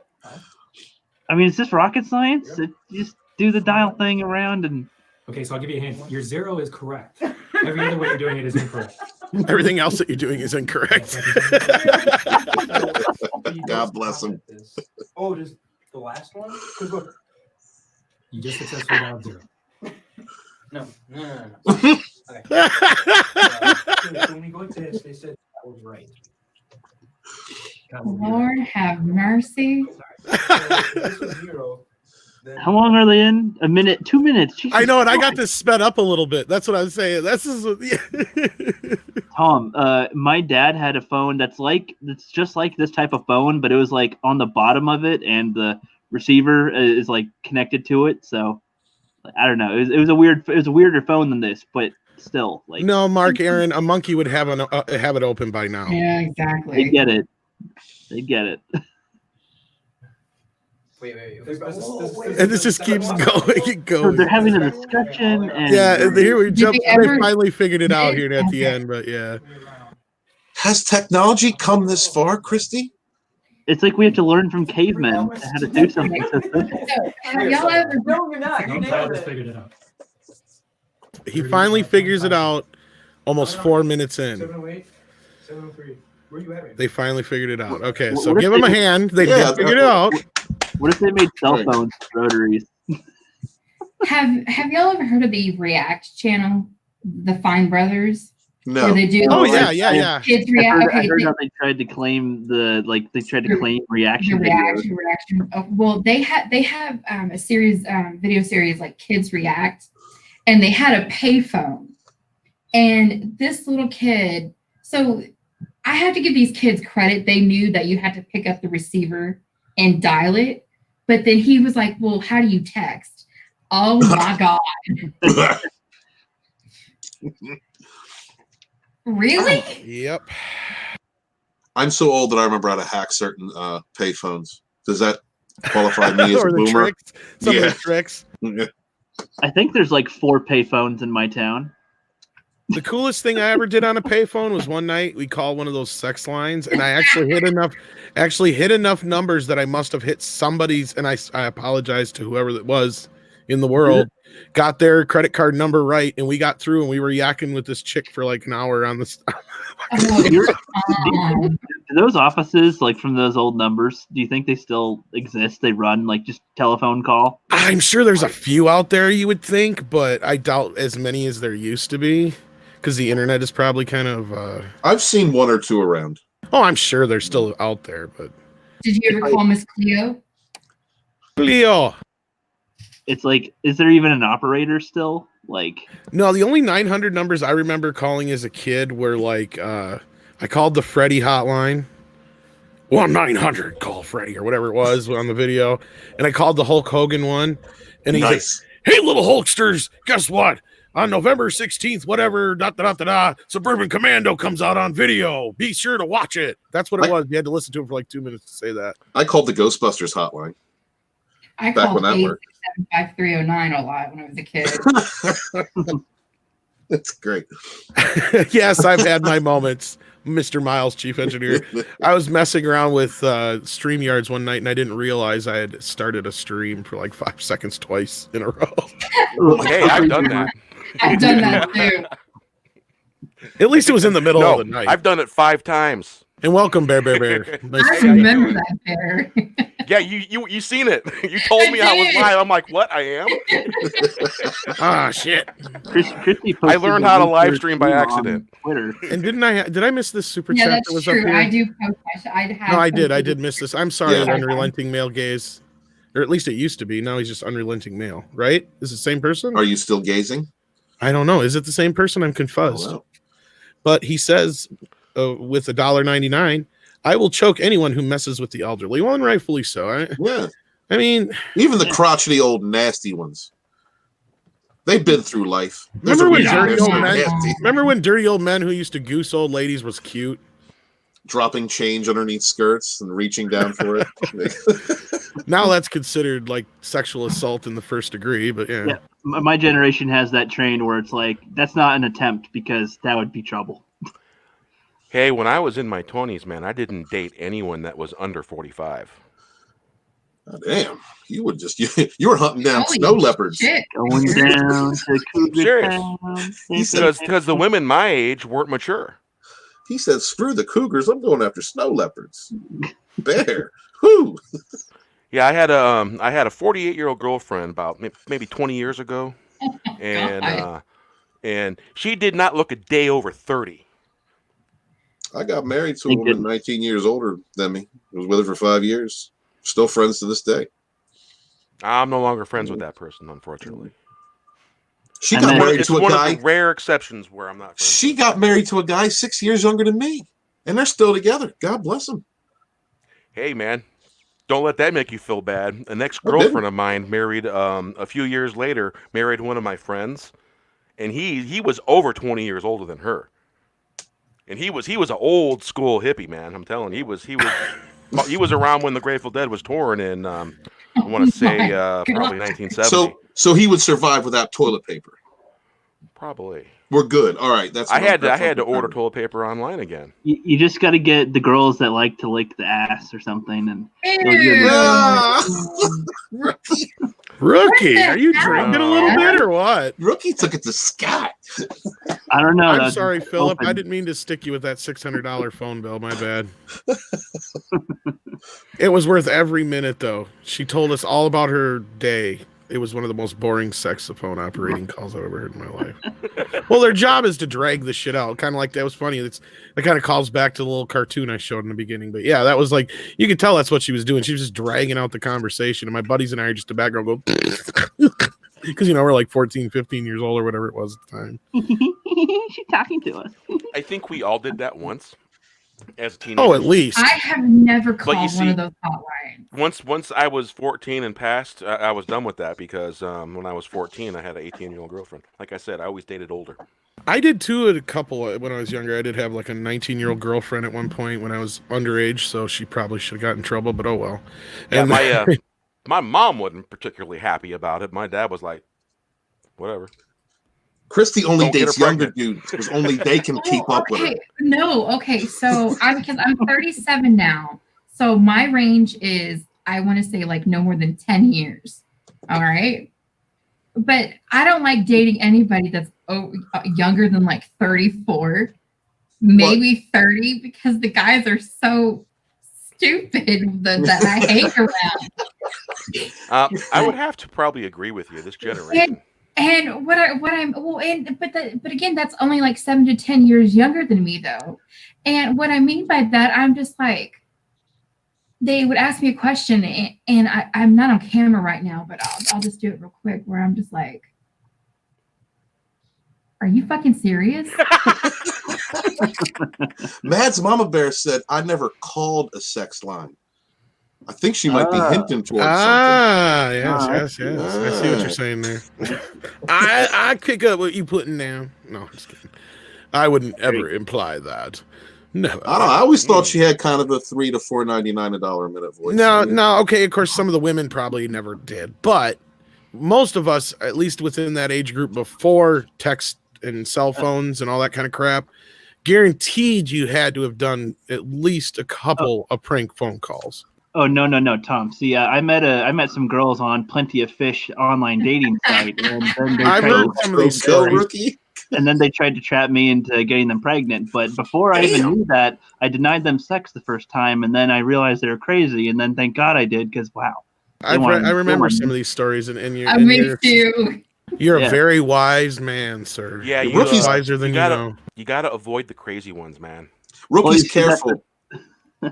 Speaker 6: I mean, is this rocket science? You just do the dial thing around and.
Speaker 7: Okay, so I'll give you a hint. Your 0 is correct. Every other way you're doing it is incorrect.
Speaker 3: Everything else that you're doing is incorrect.
Speaker 4: God bless him.
Speaker 8: Oh, just the last one? Because look.
Speaker 7: You just successfully dialed 0.
Speaker 8: No. Okay. When we go like this, they said that was right.
Speaker 5: Lord have mercy.
Speaker 8: So if this was 0, then
Speaker 6: How long are they in? A minute, 2 minutes. Jesus
Speaker 3: I know, and I got
Speaker 6: Christ.
Speaker 3: this sped up a little bit. That's what I was saying. This is
Speaker 6: Tom, my dad had a phone that's just like this type of phone, but it was like on the bottom of it, and the receiver is like connected to it. So I don't know. It was a weirder phone than this, but still, like
Speaker 3: no, Mark, Aaron, a monkey would have it open by now.
Speaker 5: Yeah,
Speaker 6: they
Speaker 5: exactly.
Speaker 6: get it. They get it.
Speaker 8: wait.
Speaker 3: And this just keeps going. It
Speaker 6: So
Speaker 3: goes.
Speaker 6: they're having a discussion, and
Speaker 3: Yeah, here we jump.
Speaker 5: they ever-
Speaker 3: They finally figured it out here at the end, but yeah.
Speaker 4: Has technology come this far, Christy?
Speaker 6: it's like we have to learn from cavemen how to do something so simple.
Speaker 5: So, have y'all ever?
Speaker 8: No, you're not. You
Speaker 7: No,
Speaker 8: nailed
Speaker 7: Tyler's
Speaker 8: it.
Speaker 7: figured it out.
Speaker 3: He finally figures it out almost 4 minutes in.
Speaker 7: 708, 703. Where you at right now?
Speaker 3: They finally figured it out. Okay,
Speaker 6: What
Speaker 3: so
Speaker 6: if
Speaker 3: give them a
Speaker 6: they-
Speaker 3: hand. They
Speaker 4: Yeah,
Speaker 3: did figure it out.
Speaker 6: What if they made cell phones rotaries?
Speaker 5: Have y'all ever heard of the React channel, the Fine Brothers, where
Speaker 4: No.
Speaker 5: they do?
Speaker 3: Oh
Speaker 5: like,
Speaker 3: yeah.
Speaker 5: Kids
Speaker 6: I
Speaker 5: react.
Speaker 6: heard,
Speaker 5: Okay,
Speaker 6: I heard
Speaker 5: they-
Speaker 6: how they tried to claim
Speaker 5: The
Speaker 6: reaction videos.
Speaker 5: reaction. Oh, well, they have a series, video series like Kids React, and they had a payphone. And this little kid, so I have to give these kids credit. They knew that you had to pick up the receiver and dial it, but then he was like, "Well, how do you text?" Oh my god! Really?
Speaker 3: Yep.
Speaker 4: I'm so old that I remember how to hack certain payphones. Does that qualify me as
Speaker 3: Or
Speaker 4: a
Speaker 3: the
Speaker 4: boomer?
Speaker 3: tricks. Some of
Speaker 4: Yeah.
Speaker 3: the tricks.
Speaker 6: I think there's like 4 payphones in my town.
Speaker 3: The coolest thing I ever did on a payphone was one night we called one of those sex lines, and I actually hit enough numbers that I must have hit somebody's, and I apologize to whoever that was in the world, got their credit card number right, and we got through, and we were yakking with this chick for like an hour on this.
Speaker 5: Oh,
Speaker 6: Do those offices, like from those old numbers, do you think they still exist? They run like just telephone call?
Speaker 3: I'm sure there's a few out there, you would think, but I doubt as many as there used to be, because the internet is probably kind of.
Speaker 4: I've seen 1 or 2 around.
Speaker 3: Oh, I'm sure they're still out there, but.
Speaker 5: did you ever call Miss Cleo?
Speaker 3: Leo.
Speaker 6: It's like, is there even an operator still? Like,
Speaker 3: No, the only 900 numbers I remember calling as a kid were like, I called the Freddy hotline. 1-900 call Freddy or whatever it was on the video. And I called the Hulk Hogan one. And he's
Speaker 4: Nice.
Speaker 3: like, hey, little Hulksters, guess what? On November 16th, whatever, Suburban Commando comes out on video. Be sure to watch it. That's what it was. You had to listen to it for like 2 minutes to say that.
Speaker 4: I called the Ghostbusters hotline.
Speaker 5: I
Speaker 4: Back
Speaker 5: called
Speaker 4: when that worked.
Speaker 5: 867-5309 a lot when I was a kid.
Speaker 4: That's great.
Speaker 3: Yes, I've had my moments, Mr. Miles, chief engineer. I was messing around with StreamYards one night, and I didn't realize I had started a stream for like 5 seconds twice in a row.
Speaker 9: Hey, I've done that.
Speaker 5: I've done that too.
Speaker 3: At least it was in the middle
Speaker 9: No,
Speaker 3: of the night.
Speaker 9: I've done it 5 times.
Speaker 3: And welcome, Bear. Nice
Speaker 5: I
Speaker 3: to see you.
Speaker 5: remember that there.
Speaker 9: Yeah, you seen it. You told me I was
Speaker 5: did.
Speaker 9: live. I'm like, what? I am?
Speaker 3: Ah, shit.
Speaker 6: Christy
Speaker 9: I
Speaker 6: posted
Speaker 9: learned
Speaker 6: the
Speaker 9: how to
Speaker 6: link
Speaker 9: live
Speaker 6: for
Speaker 9: stream by
Speaker 6: on
Speaker 9: accident.
Speaker 6: Twitter.
Speaker 3: And did I miss this super
Speaker 5: Yeah,
Speaker 3: chat
Speaker 5: that's
Speaker 3: that was
Speaker 5: true.
Speaker 3: up here?
Speaker 5: I do post I have
Speaker 3: No, I did
Speaker 5: posted-
Speaker 3: miss this. I'm sorry,
Speaker 4: Yeah.
Speaker 3: unrelenting male gaze. Or at least it used to be. Now he's just unrelenting male, right? Is it the same person?
Speaker 4: Are you still gazing?
Speaker 3: I don't know. Is it the same person? I'm confused.
Speaker 4: Oh, wow.
Speaker 3: But he says with $1.99, I will choke anyone who messes with the elderly. Well, and rightfully so.
Speaker 4: Yeah.
Speaker 3: I mean,
Speaker 4: Even the crotchety old nasty ones. They've been through life.
Speaker 3: remember when
Speaker 4: They're
Speaker 3: dirty old men who used to goose old ladies was cute?
Speaker 4: Dropping change underneath skirts and reaching down for it.
Speaker 3: Now that's considered like sexual assault in the first degree, but yeah.
Speaker 6: My generation has that trained where it's like, that's not an attempt because that would be trouble.
Speaker 9: Hey, when I was in my 20s, man, I didn't date anyone that was under 45.
Speaker 4: Oh, damn, you were hunting down
Speaker 5: Holy
Speaker 4: snow leopards.
Speaker 5: shit.
Speaker 6: Going down to Cougar
Speaker 9: Serious.
Speaker 6: Town.
Speaker 9: Because the women my age weren't mature.
Speaker 4: He said, "Screw the cougars. I'm going after snow leopards." Bear. Whoo.
Speaker 9: Yeah, I had a 48-year-old girlfriend about maybe 20 years ago, and she did not look a day over 30.
Speaker 4: I got married to a woman 19 years older than me. I was with her for 5 years. Still friends to this day.
Speaker 9: I'm no longer friends with that person, unfortunately.
Speaker 4: She got married
Speaker 9: It's
Speaker 4: to a
Speaker 9: one
Speaker 4: guy.
Speaker 9: of the rare exceptions where I'm not friends.
Speaker 4: She got married to a guy 6 years younger than me, and they're still together. God bless them.
Speaker 9: Hey, man, don't let that make you feel bad. An ex-girlfriend of mine married a few years later, married one of my friends, and he was over 20 years older than her. And he was an old school hippie, man. I'm telling you, he was around when the Grateful Dead was touring in I want to say probably 1970.
Speaker 4: So he would survive without toilet paper.
Speaker 9: Probably.
Speaker 4: We're good. All right. That's
Speaker 9: I had to order toilet paper online again.
Speaker 6: You just got to get the girls that like to lick the ass or something, and
Speaker 3: Rookie, are you drinking a little bit or what?
Speaker 4: Rookie took it to Scott.
Speaker 6: I don't know.
Speaker 3: I'm sorry, Philip. I didn't mean to stick you with that $600 phone bill. My bad. It was worth every minute, though. She told us all about her day. It was one of the most boring saxophone operating calls I've ever heard in my life. Well, their job is to drag the shit out. Kind of like that was funny. That kind of calls back to the little cartoon I showed in the beginning. But yeah, that was like, you could tell that's what she was doing. She was just dragging out the conversation. And my buddies and I are just in the background go, because, we're like 14, 15 years old or whatever it was at the time.
Speaker 6: She's talking to us.
Speaker 9: I think we all did that once as a teenager.
Speaker 3: Oh, at least.
Speaker 5: I have never called one of those hotlines.
Speaker 9: Once I was 14 and past, I was done with that because when I was 14, I had an 18-year-old girlfriend. Like I said, I always dated older.
Speaker 3: I did too at a couple when I was younger. I did have like a 19-year-old girlfriend at one point when I was underage, so she probably should have got in trouble, but oh well. And
Speaker 9: yeah, my mom wasn't particularly happy about it. My dad was like, whatever.
Speaker 4: Christy only dates younger dudes because only they can keep up with her.
Speaker 5: No, okay. So I'm 37 now. So my range is, I want to say like no more than 10 years. All right. But I don't like dating anybody that's younger than like 34, maybe 30, because the guys are so stupid that I hang around.
Speaker 9: I would have to probably agree with you. This generation.
Speaker 5: And but again, that's only like 7 to 10 years younger than me though. And what I mean by that, I'm just like, they would ask me a question and I'm not on camera right now, but I'll just do it real quick where I'm just like, are you fucking serious?
Speaker 4: Mad's Mama Bear said, I never called a sex line. I think she might be hinting towards something.
Speaker 3: Yes. I see what you're saying there. I pick up what you putting down. No, I'm just kidding. I wouldn't ever imply that. No.
Speaker 4: I don't know. I always thought she had kind of a $3 to $4.99 a minute voice.
Speaker 3: No. Okay, of course, some of the women probably never did, but most of us, at least within that age group before text and cell phones and all that kind of crap, guaranteed you had to have done at least a couple of prank phone calls.
Speaker 6: Oh no, Tom. See, I met some girls on Plenty of Fish online dating site, and then they
Speaker 3: I've heard some of these stories.
Speaker 6: And then they tried to trap me into getting them pregnant. But before I even knew that, I denied them sex the first time, and then I realized they were crazy. And then thank God I did, because wow.
Speaker 3: I remember some of these stories, and
Speaker 5: me too.
Speaker 3: You're a very wise man, sir.
Speaker 9: Yeah,
Speaker 3: Rookie's wiser than you know.
Speaker 9: You got to avoid the crazy ones, man.
Speaker 4: Rookie's careful.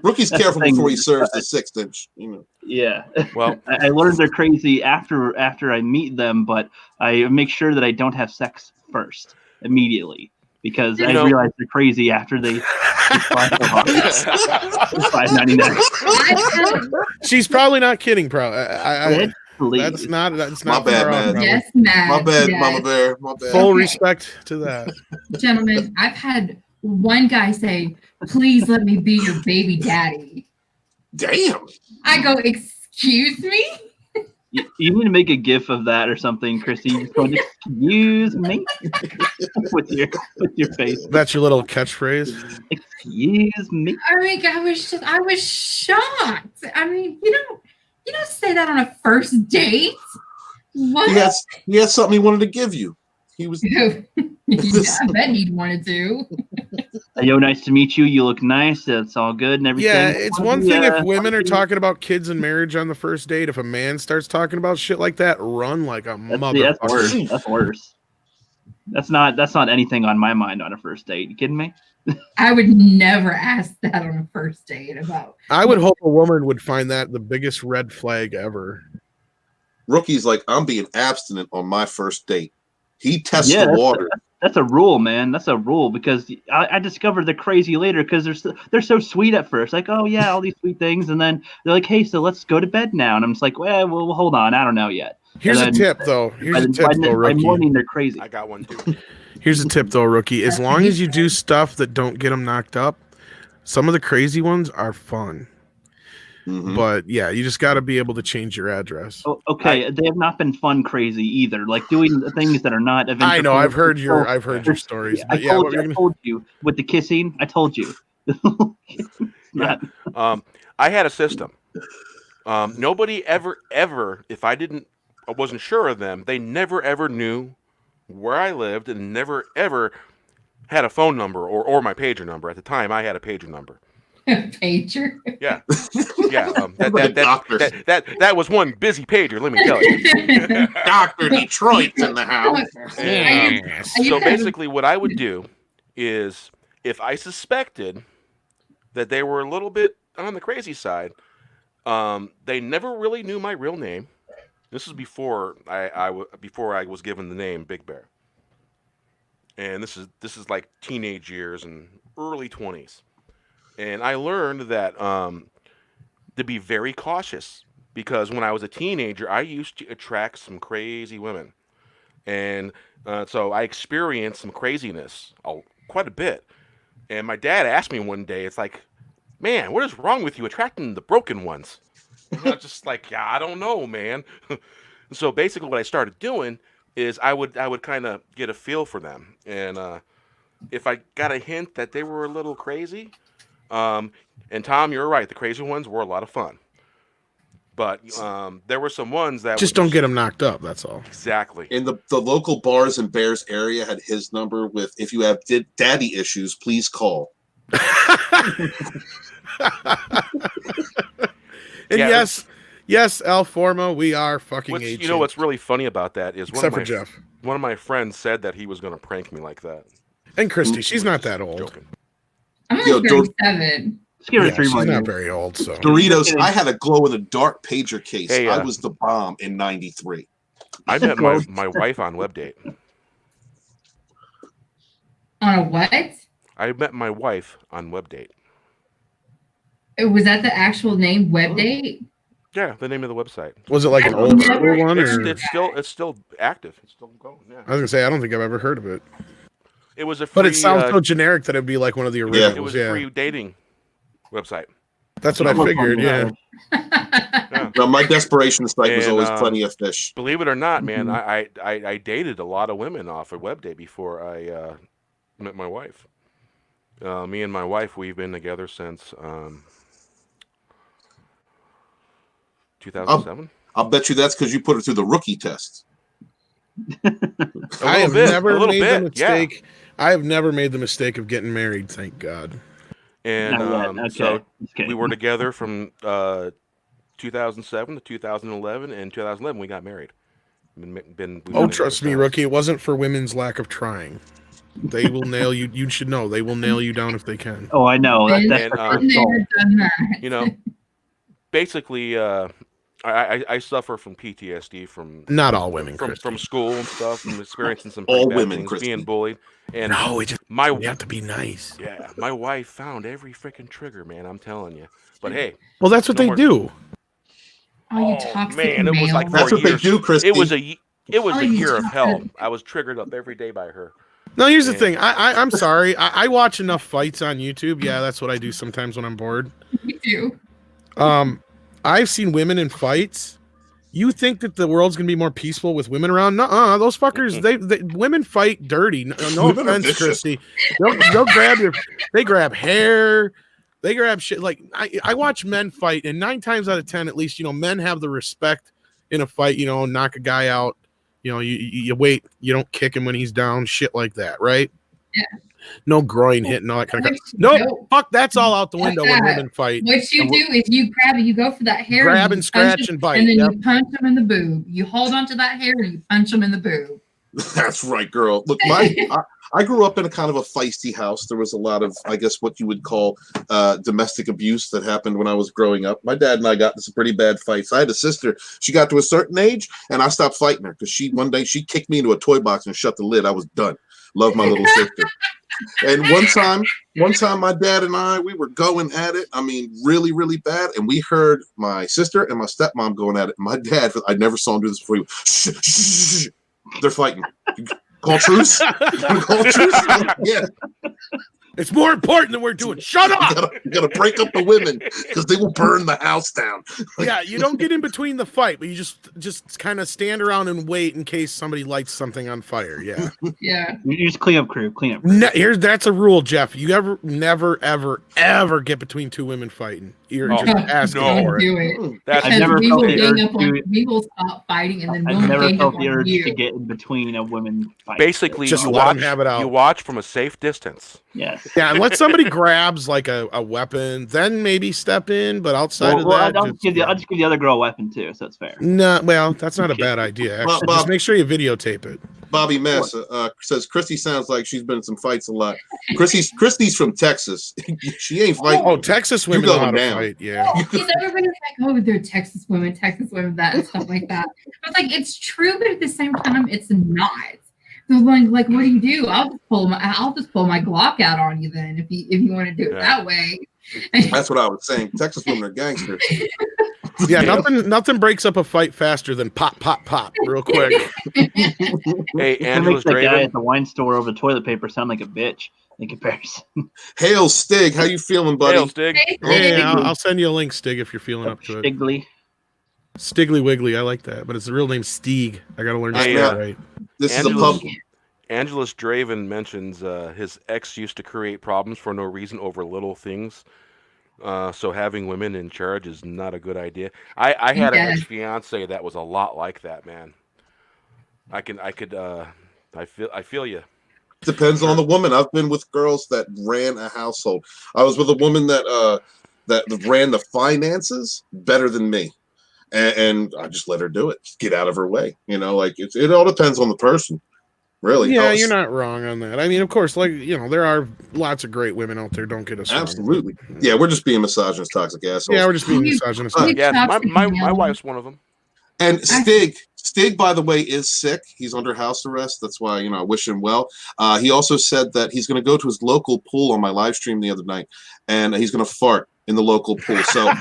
Speaker 4: Rookie's
Speaker 6: That's the
Speaker 4: careful
Speaker 6: thing.
Speaker 4: before he serves the 6th inch. You know.
Speaker 6: Yeah.
Speaker 9: Well,
Speaker 6: I learned they're crazy after I meet them, but I make sure that I don't have sex first immediately because I realize they're crazy after they fly so hard. $5.99.
Speaker 3: She's probably not kidding, bro. That's not
Speaker 4: my bad, man.
Speaker 5: Yes, Matt.
Speaker 4: My bad,
Speaker 5: yes.
Speaker 4: Mama Bear. My bad.
Speaker 3: Full respect to that.
Speaker 5: Gentlemen, I've had one guy say, "Please let me be your baby daddy."
Speaker 4: Damn.
Speaker 5: I go, "Excuse me?"
Speaker 6: You need to make a GIF of that or something, Chrissy. Just going, excuse me, with your face.
Speaker 3: That's your little catchphrase.
Speaker 6: Excuse me.
Speaker 5: I mean, I was shocked. I mean, you don't say that on a first date. What?
Speaker 4: He has something he wanted to give you. He was.
Speaker 5: Yeah, I bet he wanted to.
Speaker 6: Yo, nice to meet you. You look nice. That's all good and everything.
Speaker 3: Yeah, it's one thing if women are talking about kids and marriage on the first date. If a man starts talking about shit like that, run like a motherfucker.
Speaker 6: That's worse. That's worse. That's not anything on my mind on a first date. You kidding me?
Speaker 5: I would never ask that on a first date about.
Speaker 3: I would hope a woman would find that the biggest red flag ever.
Speaker 4: Rookie's like, I'm being abstinent on my first date. He tests the water.
Speaker 6: That's a rule, man. That's a rule because I discovered they're crazy later because they're so sweet at first. Like, oh yeah, all these sweet things, and then they're like, hey, so let's go to bed now. And I'm just like, well, hold on, I don't know yet.
Speaker 3: Here's a tip, though.
Speaker 6: By morning, they're crazy.
Speaker 9: I got one too.
Speaker 3: Here's a tip, though, Rookie. As long as you do stuff that don't get them knocked up, some of the crazy ones are fun. Mm-hmm. But yeah, you just got to be able to change your address.
Speaker 6: Oh, okay, they have not been fun crazy either. Like doing things that are not.
Speaker 3: I know. I've heard your stories.
Speaker 6: I told you with the kissing. I told you.
Speaker 9: I had a system. Nobody ever, if I wasn't sure of them, they never ever knew where I lived and never ever had a phone number or my pager number. At the time, I had a pager number.
Speaker 5: Pager.
Speaker 9: Yeah. That was one busy pager. Let me tell you.
Speaker 4: Dr. Detroit's in the house.
Speaker 9: And, so basically, what I would do is, if I suspected that they were a little bit on the crazy side, they never really knew my real name. This is before I was given the name Big Bear, and this is like teenage years and early 20s. And I learned that to be very cautious because when I was a teenager, I used to attract some crazy women. And so I experienced some craziness quite a bit. And my dad asked me one day, it's like, man, what is wrong with you attracting the broken ones? And I was just like, yeah, I don't know, man. So basically what I started doing is I would kind of get a feel for them. And if I got a hint that they were a little crazy, and Tom, you're right. The crazy ones were a lot of fun, but there were some ones that
Speaker 3: just don't get them knocked up. That's all.
Speaker 9: Exactly.
Speaker 4: And the local bars and Bears area had his number with, if you have daddy issues, please call.
Speaker 3: And yes, Al Forma, we are fucking agents.
Speaker 9: You know what's really funny about that is
Speaker 3: except for Jeff.
Speaker 9: One of my friends said that he was going to prank me like that.
Speaker 3: And Christy, she's not that old.
Speaker 9: Joking.
Speaker 5: I'm only 37.
Speaker 6: Let's give her 3
Speaker 3: she's
Speaker 6: more
Speaker 3: not
Speaker 6: years.
Speaker 3: very old. So
Speaker 4: Doritos, I had a glow-in-the-dark pager case.
Speaker 9: Hey,
Speaker 4: I was the bomb in '93.
Speaker 9: I met my wife on WebDate.
Speaker 5: On a what?
Speaker 9: I met my wife on WebDate.
Speaker 5: Was that the actual name, WebDate?
Speaker 9: Yeah, the name of the website.
Speaker 3: Was it like an old school one?
Speaker 9: It's still active. It's still going. Yeah.
Speaker 3: I was gonna say I don't think I've ever heard of it.
Speaker 9: It was a free,
Speaker 3: but it sounds so generic that it'd be like one of the originals.
Speaker 9: It was a free dating website.
Speaker 3: That's what I figured. Yeah.
Speaker 4: No, my desperation site was always Plenty of Fish.
Speaker 9: Believe it or not, man, I dated a lot of women off of WebDate before I met my wife. Me and my wife, we've been together since 2007.
Speaker 4: I'll bet you that's because you put her through the rookie test.
Speaker 3: I have never made the mistake. Yeah. I have never made the mistake of getting married. Thank God.
Speaker 9: And so we were together from 2007 to 2011, and 2011 we got married.
Speaker 3: Trust me, Rookie. It wasn't for women's lack of trying. They will nail you. You should know they will nail you down if they can.
Speaker 6: Oh, I know. That's
Speaker 9: And,
Speaker 6: their first
Speaker 5: Been
Speaker 6: goal.
Speaker 5: there, done that.
Speaker 9: You know, basically, I suffer from PTSD from
Speaker 3: Not all women,
Speaker 9: from
Speaker 3: Christy.
Speaker 9: school and stuff, from experiencing some
Speaker 4: All
Speaker 9: pretty bad
Speaker 4: women,
Speaker 9: things,
Speaker 4: Christy.
Speaker 9: being bullied. And
Speaker 3: No, it just
Speaker 9: my
Speaker 3: you have to be nice.
Speaker 9: yeah, my wife found every freaking trigger, man. I'm telling you. But hey,
Speaker 3: Well, that's what
Speaker 9: no
Speaker 3: they
Speaker 9: more-
Speaker 3: do.
Speaker 5: Oh, you
Speaker 9: oh
Speaker 5: toxic
Speaker 9: man, it was like
Speaker 5: male.
Speaker 9: 4
Speaker 4: That's what they
Speaker 9: years.
Speaker 4: do, Christy.
Speaker 9: It was a
Speaker 5: Oh, you
Speaker 9: year of hell.
Speaker 5: toxic.
Speaker 9: I was triggered up every day by her.
Speaker 3: No, here's the
Speaker 9: Yeah.
Speaker 3: thing. I'm sorry. I watch enough fights on YouTube. Yeah, that's what I do sometimes when I'm bored.
Speaker 5: Me too.
Speaker 3: I've seen women in fights. You think that the world's gonna be more peaceful with women around? Nuh-uh. Those fuckers, they women fight dirty. No
Speaker 4: Women are
Speaker 3: offense,
Speaker 4: vicious.
Speaker 3: Christy. They'll grab they grab hair, they grab shit. Like I watch men fight, and 9 times out of 10, at least, men have the respect in a fight. Knock a guy out. You wait. You don't kick him when he's down. Shit like that, right?
Speaker 5: Yeah.
Speaker 3: No groin hitting, all that kind of
Speaker 5: What
Speaker 3: crap.
Speaker 5: you
Speaker 3: No,
Speaker 5: do-
Speaker 3: fuck. That's all out the
Speaker 5: Fuck
Speaker 3: window when
Speaker 5: that.
Speaker 3: women fight.
Speaker 5: What you do is you grab it, you go for that hair,
Speaker 3: Grab
Speaker 5: you
Speaker 3: and scratch
Speaker 5: punch
Speaker 3: and
Speaker 5: him,
Speaker 3: bite,
Speaker 5: and then
Speaker 3: yep.
Speaker 5: you punch him in the boob. You hold onto that hair and you punch him in the boob.
Speaker 4: That's right, girl. Look, I grew up in a kind of a feisty house. There was a lot of, I guess, what you would call domestic abuse that happened when I was growing up. My dad and I got into some pretty bad fights. I had a sister. She got to a certain age, and I stopped fighting her because one day she kicked me into a toy box and shut the lid. I was done. Love my little sister. And one time, my dad and I, we were going at it. I mean, really, really bad. And we heard my sister and my stepmom going at it. My dad, I never saw him do this before. He went, shh, shh, shh, shh. They're fighting. Call truce? Call truce? Yeah.
Speaker 3: It's more important than we're doing. Shut up.
Speaker 4: You gotta break up the women because they will burn the house down.
Speaker 3: Yeah, you don't get in between the fight, but you just kind of stand around and wait in case somebody lights something on fire. Yeah.
Speaker 5: Yeah.
Speaker 6: You just clean up crew.
Speaker 3: That's a rule, Jeff. You never, ever get between 2 women fighting. You're
Speaker 9: Oh,
Speaker 3: just asking
Speaker 9: no.
Speaker 3: for it.
Speaker 5: Do it.
Speaker 9: That's
Speaker 6: I've never
Speaker 5: we
Speaker 6: felt
Speaker 5: will
Speaker 6: the
Speaker 5: gang
Speaker 6: urge
Speaker 5: up on,
Speaker 6: to.
Speaker 5: we will stop fighting, and then we'll
Speaker 6: I've never
Speaker 5: gang
Speaker 6: felt
Speaker 5: up
Speaker 6: the
Speaker 5: on
Speaker 6: urge
Speaker 5: you.
Speaker 6: to get in between a women fight.
Speaker 9: basically
Speaker 3: Just
Speaker 9: you
Speaker 3: let 'em
Speaker 9: watch.
Speaker 3: have it out.
Speaker 9: You watch from a safe distance.
Speaker 6: Yes.
Speaker 3: Yeah, unless somebody grabs like a weapon, then maybe step in. But outside of that,
Speaker 6: I'll just give the other girl a weapon too, so that's fair.
Speaker 3: no, well, that's not a bad idea. Actually,
Speaker 4: Bob-
Speaker 3: just make sure you videotape it.
Speaker 4: Bobby Mess says Christy sounds like she's been in some fights a lot. Christy's from Texas. She ain't fighting.
Speaker 3: Oh, Texas women know
Speaker 4: going
Speaker 3: how to
Speaker 4: down.
Speaker 3: fight. Yeah.
Speaker 5: Because everybody's like, oh, they're Texas women, that and stuff like that. But like, it's true, but at the same time, it's not. So like, what do? I'll just pull my Glock out on you then if you want to do it that way.
Speaker 4: That's what I was saying. Texas women are gangsters.
Speaker 3: Yeah, nothing breaks up a fight faster than pop, pop, pop, real quick.
Speaker 9: Hey,
Speaker 6: That
Speaker 9: Angela's
Speaker 6: makes that guy
Speaker 9: Draven.
Speaker 6: at the wine store over the toilet paper sound like a bitch in comparison.
Speaker 4: Hail Stig, how you feeling, buddy?
Speaker 9: Hail, Stig.
Speaker 3: Hey, I'll send you a link, Stig, if you're feeling up to it.
Speaker 6: Stigley.
Speaker 3: Stiggly Wiggly, I like that, but it's the real name Steeg. I gotta learn to
Speaker 9: Hey,
Speaker 3: say it right.
Speaker 4: This is a
Speaker 9: Angela's-
Speaker 4: pub.
Speaker 9: Angelus Draven mentions his ex used to create problems for no reason over little things. So having women in charge is not a good idea. I had an
Speaker 5: Yeah.
Speaker 9: ex-fiance that was a lot like that, man. I feel you.
Speaker 4: Depends on the woman. I've been with girls that ran a household. I was with a woman that ran the finances better than me, and I just let her do it. Just get out of her way. Like it all depends on the person, really.
Speaker 3: Yeah,
Speaker 4: Oh,
Speaker 3: you're not wrong on that. I mean, of course, there are lots of great women out there. Don't get us wrong.
Speaker 4: absolutely. Yeah, we're just being misogynist, toxic assholes.
Speaker 3: Yeah, we're just being misogynist.
Speaker 9: Yeah,
Speaker 5: toxic
Speaker 9: my
Speaker 5: male.
Speaker 9: wife's one of them.
Speaker 4: And Stig, by the way, is sick. He's under house arrest. That's why, I wish him well. He also said that he's going to go to his local pool on my live stream the other night, and he's going to fart in the local pool. So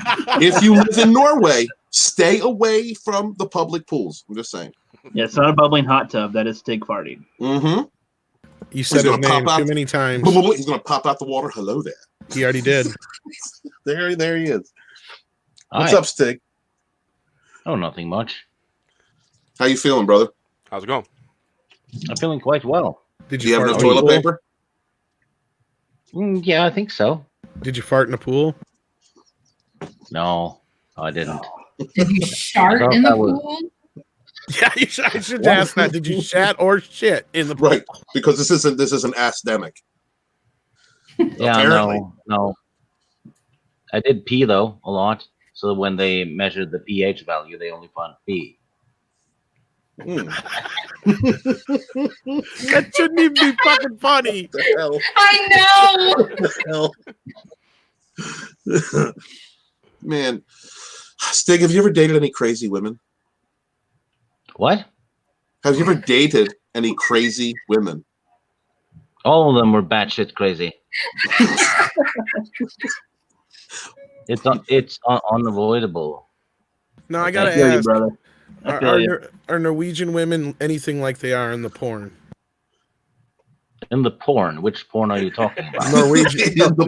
Speaker 4: if you live in Norway, stay away from the public pools. I'm just saying.
Speaker 6: Yeah, it's not a bubbling hot tub. That is Stig farting.
Speaker 4: Mm-hmm.
Speaker 3: You said his name too many times.
Speaker 4: He's going to pop out the water. Hello there.
Speaker 3: He already did.
Speaker 4: There he is. What's
Speaker 10: Hi.
Speaker 4: up, Stig?
Speaker 10: Oh, nothing much.
Speaker 4: How you feeling, brother?
Speaker 9: How's it going?
Speaker 10: I'm feeling quite well.
Speaker 3: Did
Speaker 4: Do you have
Speaker 3: fart
Speaker 4: enough
Speaker 3: in the
Speaker 4: toilet
Speaker 3: pool?
Speaker 4: paper?
Speaker 10: Yeah, I think so.
Speaker 3: Did you fart in a pool?
Speaker 10: No, I didn't.
Speaker 5: Did you shart
Speaker 10: thought
Speaker 5: in the
Speaker 10: that was-
Speaker 5: pool?
Speaker 3: Yeah, I should ask that. Did you shat or shit in the pool?
Speaker 4: Right, because this isn't asthemic.
Speaker 10: Yeah,
Speaker 4: Apparently.
Speaker 10: no. I did pee though a lot. So when they measured the pH value, they only found pee.
Speaker 3: That shouldn't even be fucking funny.
Speaker 4: What the hell?
Speaker 5: I know.
Speaker 4: What the hell? Man, Stig, have you ever dated any crazy women?
Speaker 10: What?
Speaker 4: Have you ever dated any crazy women?
Speaker 10: All of them were batshit crazy. It's unavoidable.
Speaker 3: Now I gotta
Speaker 6: I feel you,
Speaker 3: ask:
Speaker 6: brother. I feel you.
Speaker 3: are Norwegian women anything like they are in the porn?
Speaker 10: In the porn, which porn are you talking about?
Speaker 3: Norwegian,
Speaker 4: In the porn.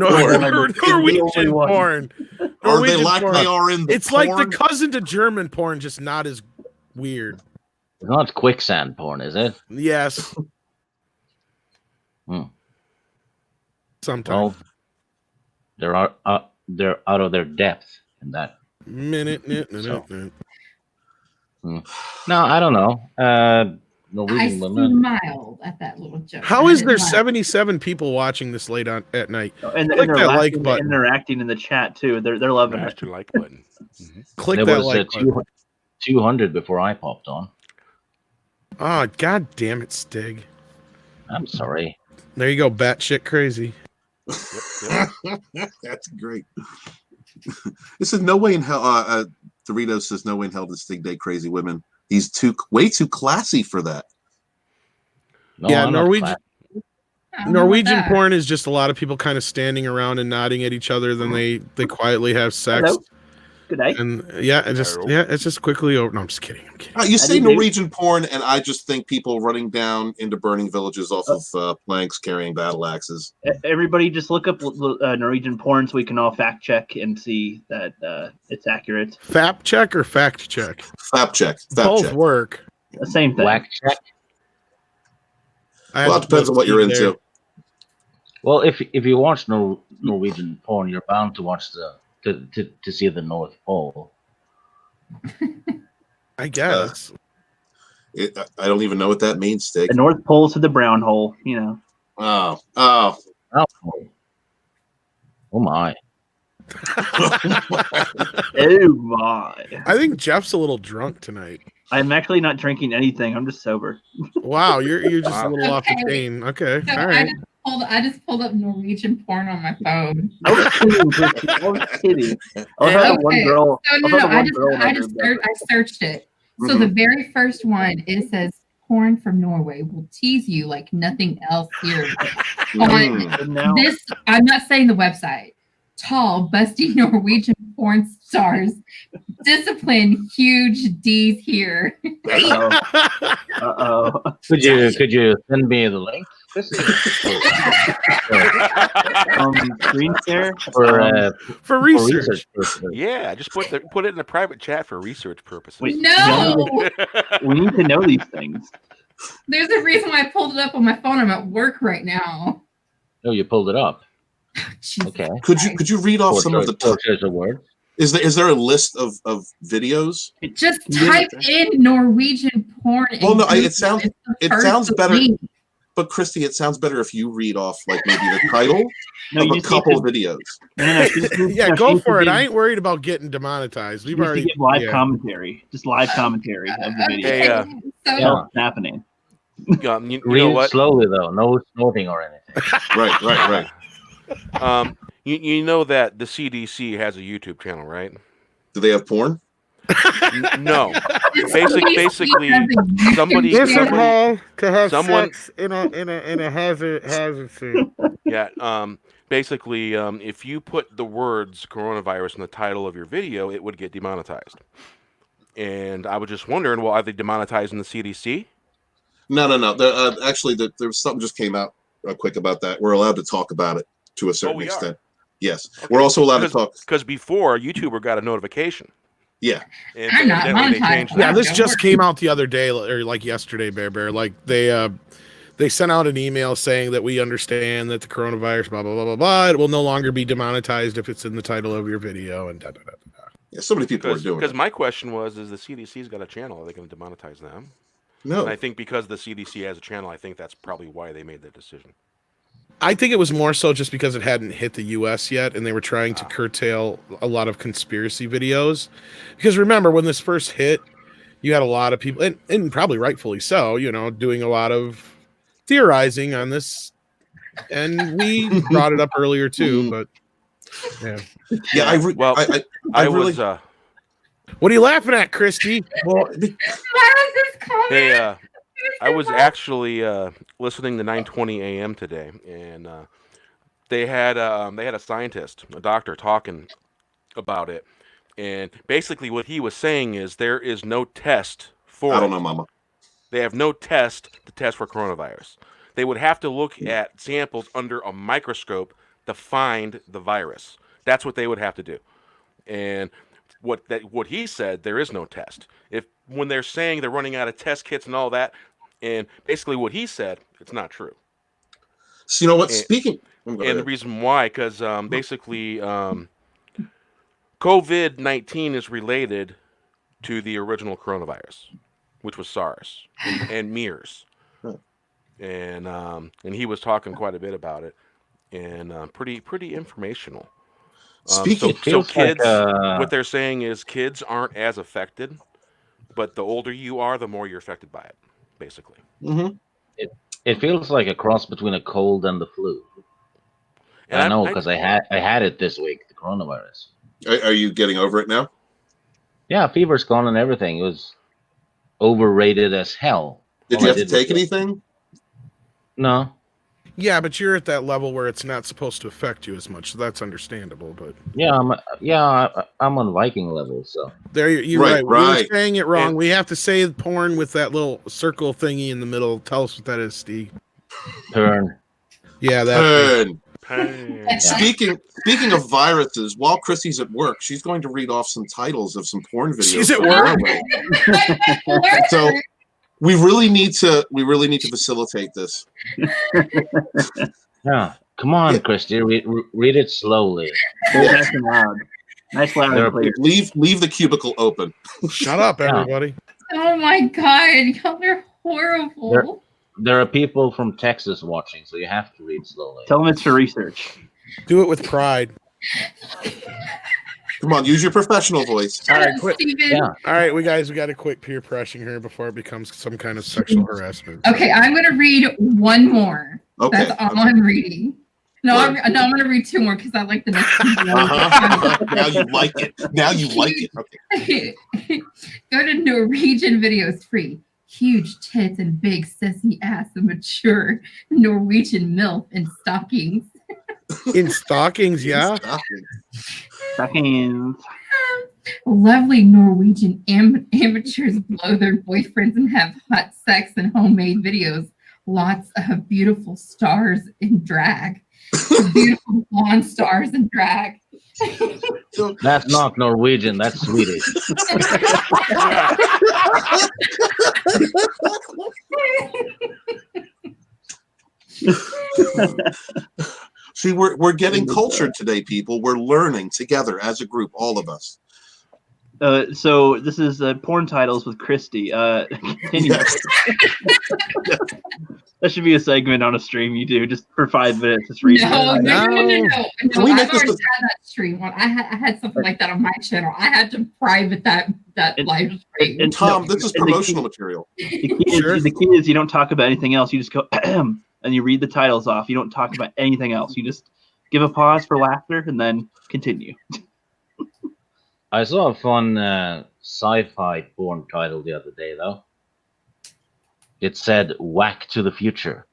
Speaker 3: Norwegian porn.
Speaker 4: Are they
Speaker 3: Norwegian
Speaker 4: like
Speaker 3: porn.
Speaker 4: they are in the
Speaker 3: It's
Speaker 4: porn?
Speaker 3: like the cousin to German porn, just not as weird.
Speaker 10: It's not quicksand porn, is it?
Speaker 3: Yes. Sometimes.
Speaker 10: Well, they're out of their depth in that.
Speaker 3: Minute.
Speaker 10: No, I don't know.
Speaker 5: I
Speaker 10: Norwegian women.
Speaker 5: smiled at that little joke.
Speaker 3: How
Speaker 5: I
Speaker 3: is
Speaker 5: didn't
Speaker 3: there
Speaker 5: laugh.
Speaker 3: 77 people watching this late on at night?
Speaker 6: And
Speaker 3: Click
Speaker 6: they're
Speaker 3: that like
Speaker 6: laughing,
Speaker 3: button.
Speaker 6: interacting in the chat too. They're loving
Speaker 9: Smash
Speaker 6: it.
Speaker 9: your like button.
Speaker 3: Click
Speaker 10: There
Speaker 3: that
Speaker 10: was
Speaker 3: like button.
Speaker 10: 200 before I popped on.
Speaker 3: Oh, god damn it, Stig.
Speaker 10: I'm sorry.
Speaker 3: There you go, batshit crazy.
Speaker 4: That's great. This is no way in hell. Doritos says no way in hell to Stig date crazy women. He's way too classy for that.
Speaker 10: No,
Speaker 3: Yeah,
Speaker 10: I'm not
Speaker 3: Norwegian
Speaker 5: I don't know
Speaker 3: Norwegian
Speaker 5: about that.
Speaker 3: porn is just a lot of people kind of standing around and nodding at each other. Then they quietly have sex.
Speaker 6: Hello. Good night.
Speaker 3: And it's just quickly over. No, I'm just kidding. I'm kidding.
Speaker 4: You say
Speaker 6: do too.
Speaker 4: Norwegian porn, and I just think people running down into burning villages off of planks carrying battle axes.
Speaker 6: Everybody, just look up Norwegian porn so we can all fact check and see that it's accurate.
Speaker 3: Fact check or fact check?
Speaker 4: Fact check.
Speaker 3: Both work.
Speaker 6: The same thing.
Speaker 10: Whack check.
Speaker 3: I
Speaker 4: Well,
Speaker 3: had
Speaker 4: it depends
Speaker 3: to
Speaker 4: on what you're
Speaker 3: speak there.
Speaker 4: into.
Speaker 10: Well, if you watch Norwegian porn, you're bound to watch to see the North Pole.
Speaker 3: I guess.
Speaker 4: I don't even know what that means, Stig.
Speaker 6: The North Pole to the brown hole, you know.
Speaker 4: Oh.
Speaker 10: Oh my!
Speaker 6: Oh my!
Speaker 3: I think Jeff's a little drunk tonight.
Speaker 6: I'm actually not drinking anything. I'm just sober.
Speaker 3: Wow, you're just a little off the
Speaker 5: Okay.
Speaker 3: chain. Okay,
Speaker 5: So
Speaker 3: all right.
Speaker 5: I just pulled up Norwegian porn on my phone.
Speaker 6: I was kidding, Christy. I was kidding. I had
Speaker 5: Okay.
Speaker 6: one girl.
Speaker 5: So
Speaker 6: I
Speaker 5: no,
Speaker 6: had
Speaker 5: I
Speaker 6: one
Speaker 5: just
Speaker 6: girl in my
Speaker 5: I just
Speaker 6: group
Speaker 5: I searched it. So the very first one, it says porn from Norway will tease you like nothing else here.
Speaker 6: And now,
Speaker 5: This I'm not saying the website. Tall, busty Norwegian porn stars. Discipline, huge D's here.
Speaker 6: uh-oh.
Speaker 10: Could you send me the link?
Speaker 6: Screen share
Speaker 3: For research.
Speaker 10: purposes.
Speaker 9: Yeah, just put it in a private chat for research purposes.
Speaker 6: Wait,
Speaker 5: No,
Speaker 6: we need to know these things.
Speaker 5: there's a reason why I pulled it up on my phone. I'm at work right now.
Speaker 10: No, you pulled it up.
Speaker 5: Jesus
Speaker 10: Okay.
Speaker 4: Could you read off some of the?
Speaker 10: Four choice of words.
Speaker 4: Is there a list of videos?
Speaker 5: Just type in Norwegian porn.
Speaker 4: Well,
Speaker 5: and
Speaker 4: no,
Speaker 5: Google.
Speaker 4: it sounds-
Speaker 5: It's the
Speaker 4: it
Speaker 5: first
Speaker 4: sounds better-
Speaker 5: link.
Speaker 4: But Christy, it sounds better if you read off like maybe the title
Speaker 6: No,
Speaker 4: of
Speaker 6: you
Speaker 4: a
Speaker 6: just
Speaker 4: couple
Speaker 6: need
Speaker 4: of videos.
Speaker 3: Yeah, go for it. I ain't worried about getting demonetized. We've
Speaker 6: We've
Speaker 3: already
Speaker 6: give live
Speaker 3: yeah.
Speaker 6: commentary, just live commentary of the video.
Speaker 9: Hey,
Speaker 5: So
Speaker 10: Yeah.
Speaker 6: What's happening?
Speaker 9: You
Speaker 10: Read
Speaker 9: know
Speaker 10: it
Speaker 9: what?
Speaker 10: slowly though. No snorting or anything.
Speaker 4: Right.
Speaker 9: You know that the CDC has a YouTube channel, right?
Speaker 4: Do they have porn?
Speaker 9: No. Basically, somebody,
Speaker 3: This is
Speaker 9: somebody
Speaker 3: how to have
Speaker 9: someone-
Speaker 3: sex in a hazard suit.
Speaker 9: yeah. Basically, if you put the words coronavirus in the title of your video, it would get demonetized. And I was just wondering, well, are they demonetizing the CDC?
Speaker 4: No. Actually, there was something just came out quick about that. We're allowed to talk about it to a certain
Speaker 9: we are?
Speaker 4: extent. Yes,
Speaker 9: Okay.
Speaker 4: we're also allowed to talk.
Speaker 9: Because before, YouTuber got a notification.
Speaker 4: Yeah,
Speaker 9: And
Speaker 5: I'm not
Speaker 9: evidently they
Speaker 5: monetized.
Speaker 9: changed
Speaker 3: Yeah,
Speaker 9: that.
Speaker 3: this just came out the other day, or like yesterday, Bear. Like they sent out an email saying that we understand that the coronavirus, blah blah blah blah blah, it will no longer be demonetized if it's in the title of your video, and da da da da.
Speaker 4: yeah. So many people are doing
Speaker 9: Because
Speaker 4: it.
Speaker 9: my question was, is the CDC's got a channel? Are they going to demonetize them?
Speaker 4: No,
Speaker 9: And I think because the CDC has a channel, I think that's probably why they made that decision.
Speaker 3: I think it was more so just because it hadn't hit the U.S. yet, and they were trying to curtail a lot of conspiracy videos. Because remember, when this first hit, you had a lot of people, and probably rightfully so, doing a lot of theorizing on this. And we brought it up earlier too, but yeah.
Speaker 4: Yeah, I really.
Speaker 9: was.
Speaker 3: What are you laughing at, Christy?
Speaker 4: Well,
Speaker 9: Hey, I was actually listening to 9:20 a.m. today, and they had a scientist, a doctor, talking about it, and basically what he was saying is there is no test for.
Speaker 4: I don't know, Mama.
Speaker 9: They have no test to test for coronavirus. They would have to look at samples under a microscope to find the virus. That's what they would have to do, and what he said, there is no test. When they're saying they're running out of test kits and all that, and basically what he said, it's not true.
Speaker 4: So you know what?
Speaker 9: And the reason why, because basically COVID-19 is related to the original coronavirus, which was SARS and MERS, and he was talking quite a bit about it, and pretty informational. So kids, what they're saying is kids aren't as affected, but the older you are, the more you're affected by it, basically.
Speaker 4: Mm-hmm.
Speaker 10: It feels like a cross between a cold and the flu. And I know because I had it this week, the coronavirus.
Speaker 4: Are you getting over it now?
Speaker 10: Yeah, fever's gone and everything. It was overrated as hell.
Speaker 4: Did you have to take anything?
Speaker 10: No.
Speaker 3: Yeah, but you're at that level where it's not supposed to affect you as much, so that's understandable. But
Speaker 10: I'm on Viking level, so
Speaker 3: there you're right. We're saying it wrong. We have to say porn with that little circle thingy in the middle. Tell us what that is, Steve.
Speaker 10: Turn.
Speaker 3: Yeah, that.
Speaker 4: Turn. Speaking of viruses, while Chrissy's at work, she's going to read off some titles of some porn videos.
Speaker 3: She's at work.
Speaker 4: So we really need to facilitate this.
Speaker 10: Yeah, come on, Christy, read it slowly.
Speaker 6: Nice and loud. Nice loud and clear.
Speaker 4: Leave the cubicle open.
Speaker 3: Shut up, everybody.
Speaker 5: Oh my God, y'all are horrible.
Speaker 10: There are people from Texas watching, so you have to read slowly.
Speaker 6: Tell them it's for research.
Speaker 3: Do it with pride.
Speaker 4: Come on, use your professional voice.
Speaker 3: All right, quit.
Speaker 5: Yeah.
Speaker 3: All right, we got to quit peer pressuring her before it becomes some kind of sexual harassment.
Speaker 5: Okay, I'm going to read one more.
Speaker 4: Okay.
Speaker 5: That's all I'm reading. No, I'm going to read two more because I like the next one.
Speaker 4: Now you like it. Now you like it. Okay.
Speaker 5: Go to Norwegian Videos Free. Huge tits and big sissy ass of mature Norwegian MILF in stockings.
Speaker 3: In stockings, yeah.
Speaker 6: Stockings.
Speaker 5: Lovely Norwegian amateurs blow their boyfriends and have hot sex and homemade videos. Lots of beautiful stars in drag. Beautiful blonde stars in drag.
Speaker 10: That's not Norwegian, that's Swedish.
Speaker 4: See, we're getting cultured today, people. We're learning together as a group, all of us.
Speaker 6: So this is porn titles with Christy.
Speaker 4: Yes.
Speaker 6: That should be a segment on a stream you do just for 5 minutes. Just read
Speaker 5: No. I've already had that stream. I had something like that on my channel. I had to private that live stream.
Speaker 4: And Tom, this is promotional material.
Speaker 6: The key is you don't talk about anything else. You just go and you read the titles off. You don't talk about anything else. You just give a pause for laughter and then continue.
Speaker 10: I saw a fun sci-fi porn title the other day, though. It said "Whack to the Future."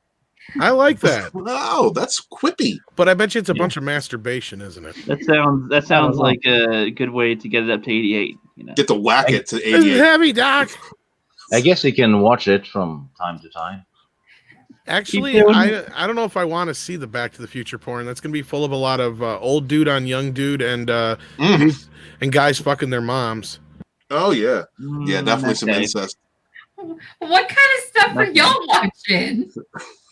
Speaker 3: I like that.
Speaker 4: Wow, that's quippy.
Speaker 3: But I bet you it's a bunch of masturbation, isn't it?
Speaker 6: That sounds like a good way to get it up to 88. You know,
Speaker 4: get to whack it to
Speaker 3: It's
Speaker 4: 88.
Speaker 3: heavy, Doc.
Speaker 10: I guess you can watch it from time to time.
Speaker 3: Actually, I don't know if I want to see the Back to the Future porn. That's going to be full of a lot of old dude on young dude and and guys fucking their moms.
Speaker 4: Oh yeah, yeah, definitely some
Speaker 6: okay.
Speaker 4: incest.
Speaker 5: What kind of stuff are y'all watching?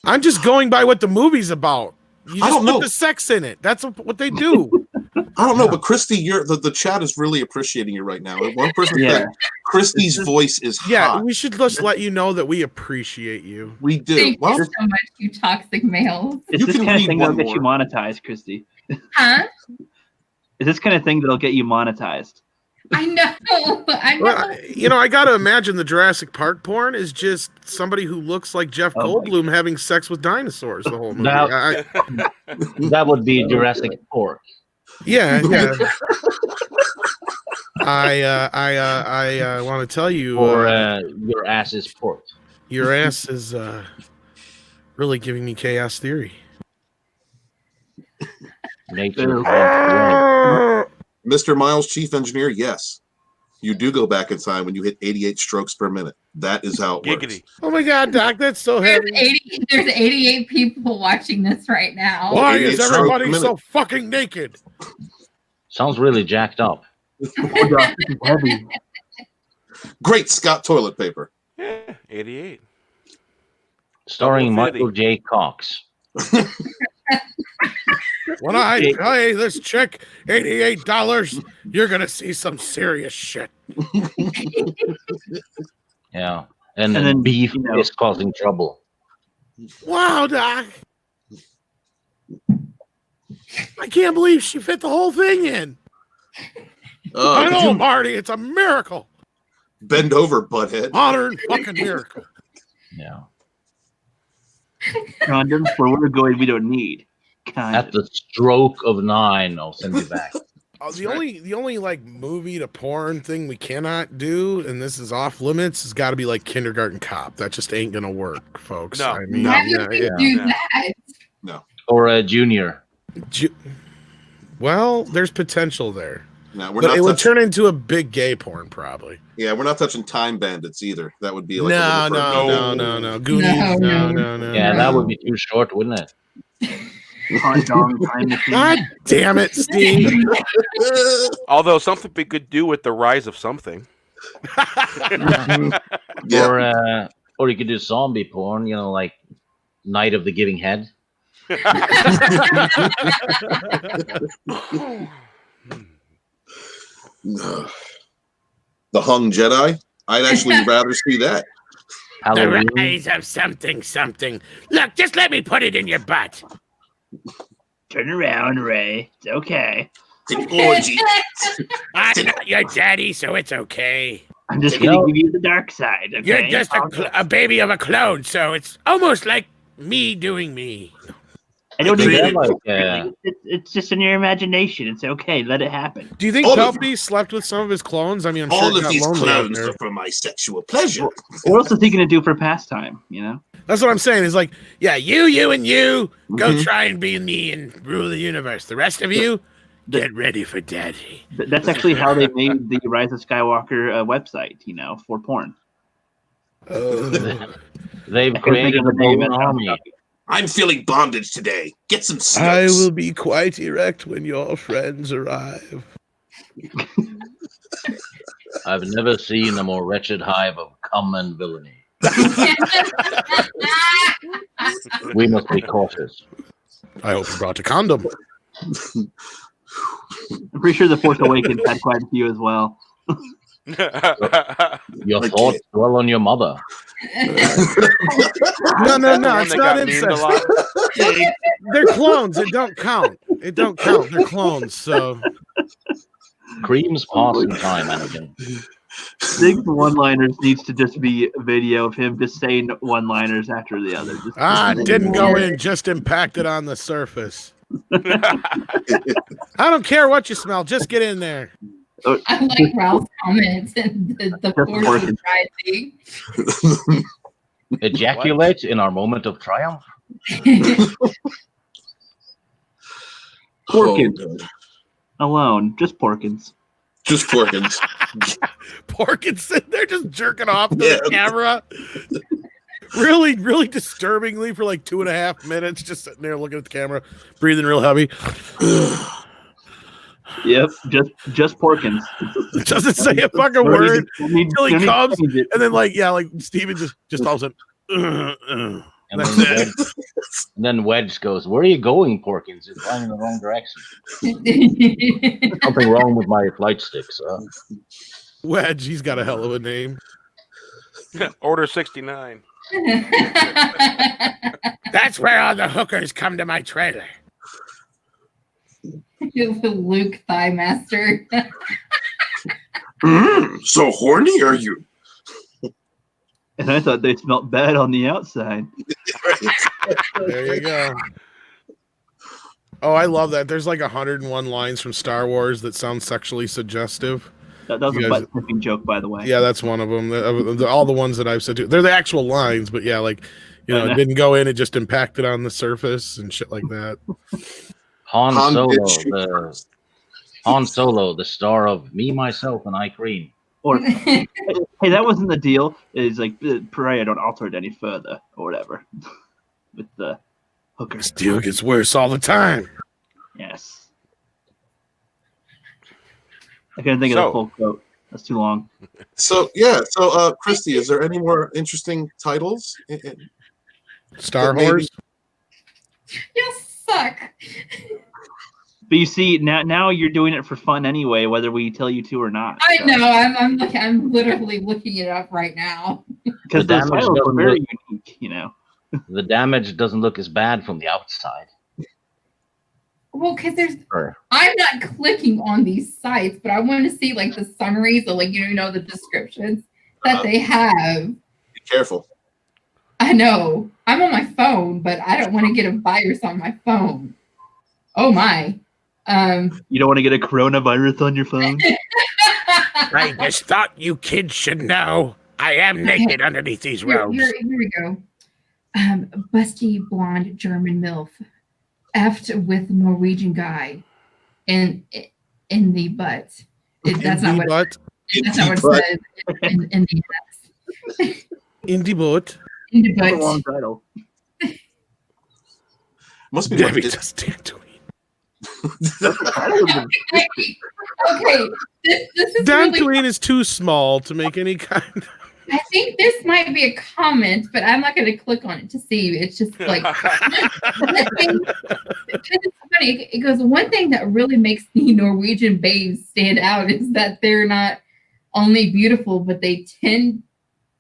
Speaker 3: I'm just going by what the movie's about. You just put the sex in it. That's what they do.
Speaker 4: I don't know, but Christy, the chat is really appreciating you right now. One person said Christy's voice is hot.
Speaker 3: Yeah, we should just let you know that we appreciate you.
Speaker 4: We do.
Speaker 5: Thank you so much, you toxic males.
Speaker 6: Is this kind of thing that'll get you monetized, Christy?
Speaker 5: Huh?
Speaker 6: Is this kind of thing that'll get you monetized?
Speaker 5: I know. I know.
Speaker 3: Well, I got to imagine the Jurassic Park porn I got to imagine the Jurassic Park porn is just somebody who looks like Jeff Goldblum having sex with dinosaurs the whole movie.
Speaker 10: That would be Jurassic Pork.
Speaker 3: Yeah. I want to tell you,
Speaker 10: your ass is pork.
Speaker 3: Your ass is really giving me chaos theory.
Speaker 4: Mr. Miles, chief engineer, yes. You do go back in time when you hit 88 strokes per minute. That is how it works.
Speaker 3: Oh my God, Doc, that's so heavy.
Speaker 5: There's 88 people watching this right now.
Speaker 3: Why is everybody so fucking naked?
Speaker 10: Sounds really jacked up.
Speaker 6: Heavy.
Speaker 4: Great Scott toilet paper.
Speaker 9: Yeah, 88.
Speaker 10: Starring Michael J. Cox.
Speaker 3: When I pay this chick $88, you're gonna see some serious shit.
Speaker 10: Yeah, and then beef is causing trouble.
Speaker 3: Wow, Doc. I can't believe she fit the whole thing in. I know, Marty. It's a miracle.
Speaker 4: Bend over, butthead.
Speaker 3: Modern fucking miracle.
Speaker 10: Yeah.
Speaker 6: Condoms for we're going we don't need.
Speaker 10: At the stroke of 9, I'll send you back.
Speaker 3: The only like movie to porn thing we cannot do, and this is off limits, has got to be like Kindergarten Cop. That just ain't gonna work, folks.
Speaker 9: No,
Speaker 3: I mean,
Speaker 4: No.
Speaker 10: Or a Junior.
Speaker 3: Well, there's potential there.
Speaker 4: No,
Speaker 3: but it would turn into a big gay porn, probably.
Speaker 4: Yeah, we're not touching Time Bandits either. That would be like
Speaker 3: no. Goonies, no.
Speaker 10: Yeah, that would be too short, wouldn't it?
Speaker 3: God damn it, Steve.
Speaker 9: Although something we could do with the rise of something.
Speaker 10: Or you could do zombie porn, like Night of the Giving Head.
Speaker 4: The Hung Jedi? I'd actually rather see that.
Speaker 1: The rise of something. Look, just let me put it in your butt.
Speaker 6: Turn around, Ray. It's okay.
Speaker 4: It's an orgy.
Speaker 1: I'm not your daddy, so it's okay.
Speaker 6: I'm just going to give you the dark side. Okay?
Speaker 1: You're just a baby of a clone, so it's almost like me doing me.
Speaker 6: I don't even it's just in your imagination. It's okay. Let it happen.
Speaker 3: Do you think Pelpy slept with some of his clones? I mean, I'm
Speaker 4: all
Speaker 3: sure
Speaker 4: of these
Speaker 3: lonely
Speaker 4: clones are for my sexual pleasure.
Speaker 6: What else is he going to do for pastime?
Speaker 3: That's what I'm saying. Is like, yeah, you and you go try and be me and rule the universe. The rest of you, get ready for daddy.
Speaker 6: That's actually how they made the Rise of Skywalker website. For porn.
Speaker 10: They've created a whole army.
Speaker 4: I'm feeling bondage today. Get some snooks.
Speaker 3: I will be quite erect when your friends arrive.
Speaker 10: I've never seen a more wretched hive of cum and villainy. We must be cautious.
Speaker 3: I hope you brought a condom.
Speaker 6: I'm pretty sure The Force Awakens had quite a few as well.
Speaker 10: Your thoughts dwell on your mother.
Speaker 3: No, it's not incest. They're clones. It don't count. They're clones, so.
Speaker 10: Creams pass in time, Anakin.
Speaker 6: Big one-liners needs to just be a video of him just saying one-liners after the other.
Speaker 3: Didn't go in, just impacted on the surface. I don't care what you smell, just get in there.
Speaker 5: I like Ralph's comments and the force is rising.
Speaker 10: Ejaculate in our moment of triumph.
Speaker 6: Porkins. Alone. Just Porkins.
Speaker 4: Just Porkins.
Speaker 3: Porkins, they're just jerking off to the camera. Really, really disturbingly for like 2.5 minutes, just sitting there looking at the camera, breathing real heavy.
Speaker 6: Yep, just Porkins.
Speaker 3: It doesn't say a fucking word until he comes, and then like Steven just all of a sudden.
Speaker 10: And then Wedge goes, "Where are you going, Porkins? You're flying in the wrong direction. Something wrong with my flight sticks."
Speaker 3: Wedge, he's got a hell of a name.
Speaker 9: Order 69.
Speaker 1: That's where all the hookers come to my trailer.
Speaker 5: The Luke Thigh Master.
Speaker 4: So horny are you?
Speaker 6: And I thought they smelled bad on the outside.
Speaker 3: There you go. Oh, I love that. There's like 101 lines from Star Wars that sound sexually suggestive.
Speaker 6: That was a butt sniffing joke, by the way.
Speaker 3: Yeah, that's one of them. All the ones that I've said, they're the actual lines, but yeah, like, you know, it didn't go in, it just impacted on the surface and shit like that.
Speaker 10: Han Solo, the star of Me, Myself, and I Cream.
Speaker 6: Or, hey, that wasn't the deal. It's like, pray I don't alter it any further, or whatever. With the hooker.
Speaker 3: This deal gets worse all the time.
Speaker 6: Yes. I couldn't think of the full quote. That's too long.
Speaker 4: So, yeah. So, Christy, is there any more interesting titles?
Speaker 3: Star Wars?
Speaker 5: You suck.
Speaker 6: But you see, now you're doing it for fun anyway, whether we tell you to or not.
Speaker 5: I know. I'm literally looking it up right now.
Speaker 6: Because the titles are very unique, you know.
Speaker 10: The damage doesn't look as bad from the outside.
Speaker 5: Well, because I'm not clicking on these sites, but I want to see like the summaries or like the descriptions that they have.
Speaker 4: Be careful.
Speaker 5: I know. I'm on my phone, but I don't want to get a virus on my phone. Oh my.
Speaker 6: You don't want to get a coronavirus on your phone?
Speaker 1: I just thought you kids should know. I am naked underneath these robes.
Speaker 5: Here we go. Busty blonde German MILF. Effed with Norwegian guy in the butt. That's not what it says in the text.
Speaker 3: In the butt.
Speaker 5: In the butt.
Speaker 6: Long title.
Speaker 4: Must be
Speaker 3: Debbie just Dantooine.
Speaker 5: Okay. This is
Speaker 3: Dantooine is too small to make any kind.
Speaker 5: I think this might be a comment, but I'm not going to click on it to see. It's just like it's funny. It goes, one thing that really makes the Norwegian babes stand out is that they're not only beautiful, but they tend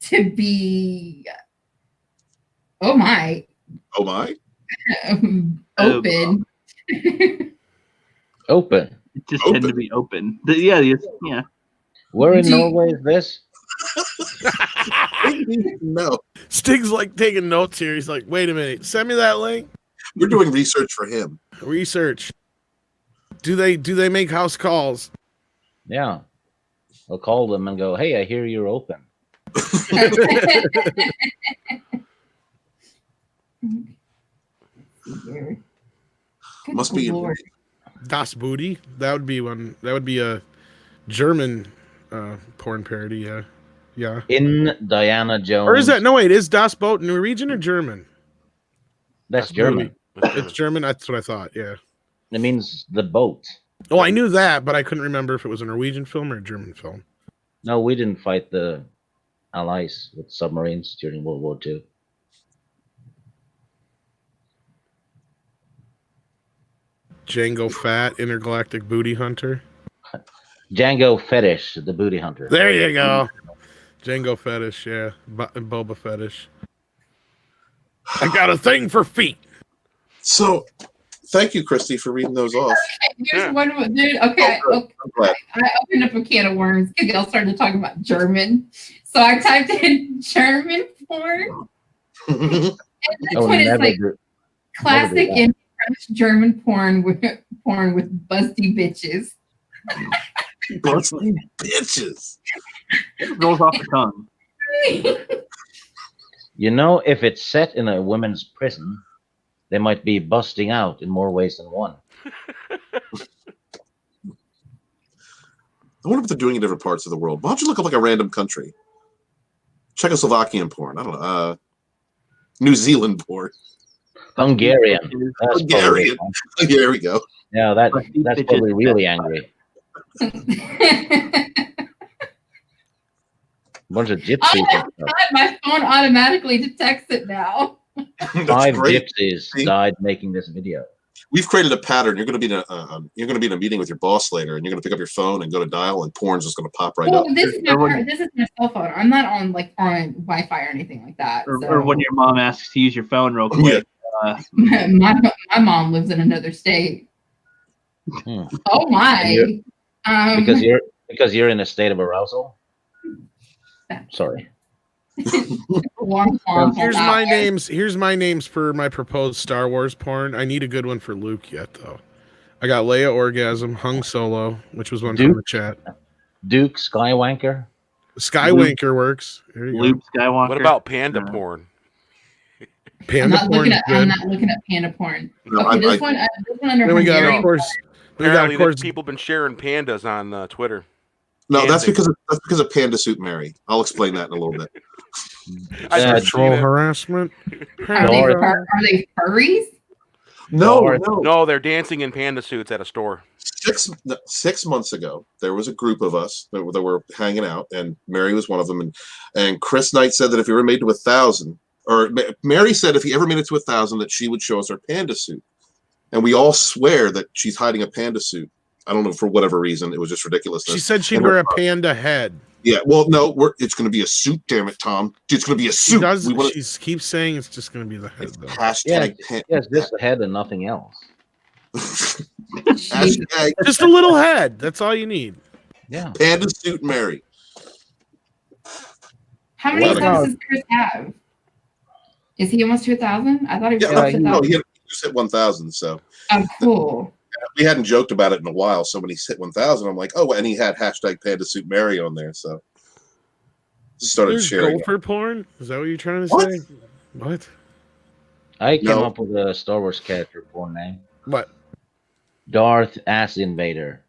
Speaker 5: to be open.
Speaker 10: Open.
Speaker 6: Just tend to be open. Yeah.
Speaker 10: Where in Norway is this?
Speaker 4: No.
Speaker 3: Stig's like taking notes here. He's like, wait a minute, send me that link.
Speaker 4: We're doing research for him.
Speaker 3: Research. Do they make house calls?
Speaker 10: Yeah. I'll call them and go, hey, I hear you're open.
Speaker 4: Must be
Speaker 3: Das Booty. That would be one. That would be a German porn parody. Yeah. Yeah.
Speaker 10: In Diana Jones.
Speaker 3: Or is that is Das Boot Norwegian or German?
Speaker 10: That's German.
Speaker 3: It's German. That's what I thought. Yeah.
Speaker 10: It means the boat.
Speaker 3: Oh, I knew that, but I couldn't remember if it was a Norwegian film or a German film.
Speaker 10: No, we didn't fight the Allies with submarines during World War II.
Speaker 3: Django Fat, Intergalactic Booty Hunter.
Speaker 10: Django Fetish, the booty hunter.
Speaker 3: There you go. Django Fetish, yeah. Boba Fetish. I got a thing for feet.
Speaker 4: So, thank you, Christy, for reading those off.
Speaker 5: Here's one, dude. Okay,
Speaker 4: I'm glad.
Speaker 5: I opened up a can of worms because y'all started talking about German. So I typed in German porn. And this one is like classic in French German porn with busty bitches.
Speaker 4: Busty bitches.
Speaker 6: It rolls off the tongue.
Speaker 10: You know, if it's set in a women's prison, they might be busting out in more ways than one.
Speaker 4: I wonder what they're doing in different parts of the world. Why don't you look up like a random country? Czechoslovakian porn. I don't know. New Zealand porn.
Speaker 10: Hungarian. That's
Speaker 4: Hungarian. There we go.
Speaker 10: Yeah, that's probably really angry. Bunch of gypsies.
Speaker 5: Oh my God, my phone automatically detects it now.
Speaker 10: 5
Speaker 4: great.
Speaker 10: gypsies died making this video.
Speaker 4: We've created a pattern. You're going to be in a meeting with your boss later, and you're going to pick up your phone and go to dial, and porn's just going to pop right up.
Speaker 5: This is my cell phone. I'm not on Wi-Fi or anything like that.
Speaker 6: Or when your mom asks to use your phone real quick.
Speaker 5: My mom lives in another state. Oh my!
Speaker 10: Because Because you're in a state of arousal. Sorry.
Speaker 3: Here's my names for my proposed Star Wars porn. I need a good one for Luke yet, though. I got Leia Orgasm, Hung Solo, which was one from the chat.
Speaker 10: Duke Skywanker.
Speaker 3: Skywanker works. There you
Speaker 6: Luke
Speaker 3: go.
Speaker 6: Skywalker.
Speaker 9: What about panda porn?
Speaker 3: Panda porn is good.
Speaker 5: I'm not looking at panda porn.
Speaker 4: No,
Speaker 5: Okay, this one under
Speaker 3: Then we got,
Speaker 5: Hungarian.
Speaker 3: of course.
Speaker 9: Apparently, people have been sharing pandas on Twitter.
Speaker 4: No, that's because of Panda Suit Mary. I'll explain that in a little bit.
Speaker 3: Sexual harassment.
Speaker 5: Are they furries?
Speaker 4: No,
Speaker 9: they're dancing in panda suits at a store.
Speaker 4: 6 months ago, there was a group of us that were hanging out, and Mary was one of them. And Chris Knight said that if he ever made to 1,000, or Mary said if he ever made it to 1,000, that she would show us her panda suit. And we all swear that she's hiding a panda suit. I don't know, for whatever reason. It was just ridiculous.
Speaker 3: She said she'd wear a panda head.
Speaker 4: Yeah, well, no, it's going to be a suit, damn it, Tom. It's going to be a suit.
Speaker 3: She keeps saying it's just going to be the head, though.
Speaker 4: Hashtag
Speaker 10: yes, just the head and nothing else.
Speaker 4: Hashtag
Speaker 3: just a little head. That's all you need.
Speaker 10: Yeah.
Speaker 4: Panda Suit Mary.
Speaker 5: How many subs does Chris have? Is he almost to 1,000? I thought he was almost to 1,000.
Speaker 4: He just hit 1,000, so.
Speaker 5: Oh, cool.
Speaker 4: We hadn't joked about it in a while, so when he hit 1,000, I'm like, oh, and he had hashtag Panda Suit Mary on there, so. Just started
Speaker 3: There's
Speaker 4: sharing.
Speaker 3: gopher porn? Is that what you're trying to
Speaker 4: What?
Speaker 3: say? What?
Speaker 10: I came up with a Star Wars character porn name.
Speaker 3: What?
Speaker 10: Darth Ass Invader.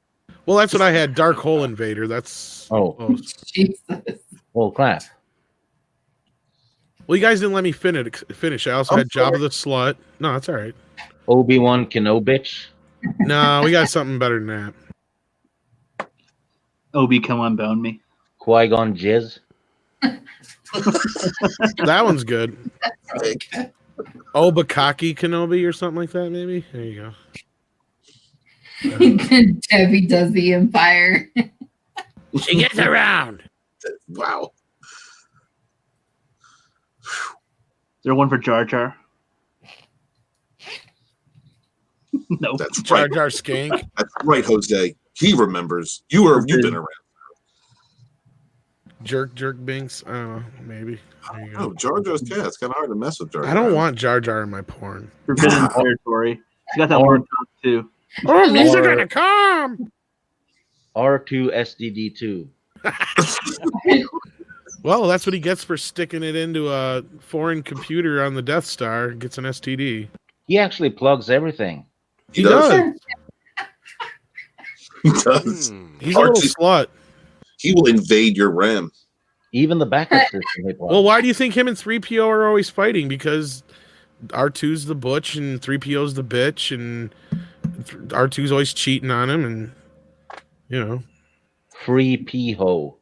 Speaker 3: Well, that's what I had. Dark Hole Invader. That's.
Speaker 10: Oh.
Speaker 5: Jesus.
Speaker 10: Well, crap.
Speaker 3: Well, you guys didn't let me finish. I also had Jabba the Slut. No, that's all right.
Speaker 10: Obi-Wan Kenobi.
Speaker 3: No, we got something better than that.
Speaker 6: Obi, come on, bone me.
Speaker 10: Qui-Gon Jizz.
Speaker 3: That one's good. Obakaki Kenobi or something like that, maybe. There you go.
Speaker 5: Debbie does the Empire.
Speaker 1: She gets around.
Speaker 4: Wow.
Speaker 6: Is there one for Jar Jar? No.
Speaker 4: That's
Speaker 3: Jar
Speaker 4: right.
Speaker 3: Jar Skank.
Speaker 4: That's right, Jose. He remembers. You've been around.
Speaker 3: Jerk Binks. I don't know. Maybe. There you go.
Speaker 4: Oh, Jar Jar's cat. It's kind of hard to mess with Jar Jar.
Speaker 3: I don't want Jar Jar in my porn.
Speaker 6: Forbidden territory. He's got that word too.
Speaker 3: Oh, these are gonna come.
Speaker 10: R2-SDD2.
Speaker 3: Well, that's what he gets for sticking it into a foreign computer on the Death Star. Gets an STD.
Speaker 10: He actually plugs everything.
Speaker 3: He does.
Speaker 4: He does.
Speaker 3: He's a little slut.
Speaker 4: He will invade your RAM.
Speaker 10: Even the backup system.
Speaker 3: Well, why do you think him and 3PO are always fighting? Because R2's the butch and 3PO's the bitch, and R2's always cheating on him, and you know.
Speaker 10: Free P-ho.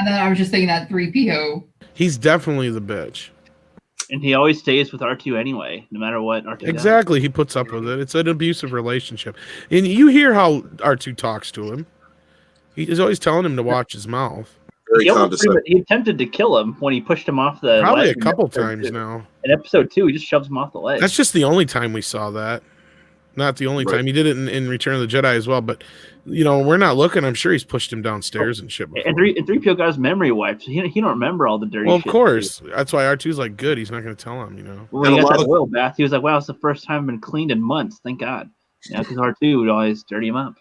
Speaker 5: Yeah, I was just thinking that 3PO.
Speaker 3: He's definitely the bitch.
Speaker 6: And he always stays with R2 anyway, no matter what R2 does.
Speaker 3: Exactly. He puts up with it. It's an abusive relationship. And you hear how R2 talks to him. He's always telling him to watch his mouth.
Speaker 6: He attempted to kill him when he pushed him off the
Speaker 3: Probably
Speaker 6: ledge
Speaker 3: a couple
Speaker 6: in episode
Speaker 3: times
Speaker 6: 2.
Speaker 3: now.
Speaker 6: In episode 2, he just shoves him off the ledge.
Speaker 3: That's just the only time we saw that. Not the only time. He did it in Return of the Jedi as well. But, you know, we're not looking. I'm sure he's pushed him downstairs and shit before.
Speaker 6: And 3PO got his memory wiped. So he don't remember all the dirty
Speaker 3: Well,
Speaker 6: shit.
Speaker 3: of course. That's why R2's like, good. He's not going to tell him, you know.
Speaker 6: When he got that oil bath, he was like, wow, it's the first time I've been cleaned in months. Thank God. Yeah, because R2 would always dirty him up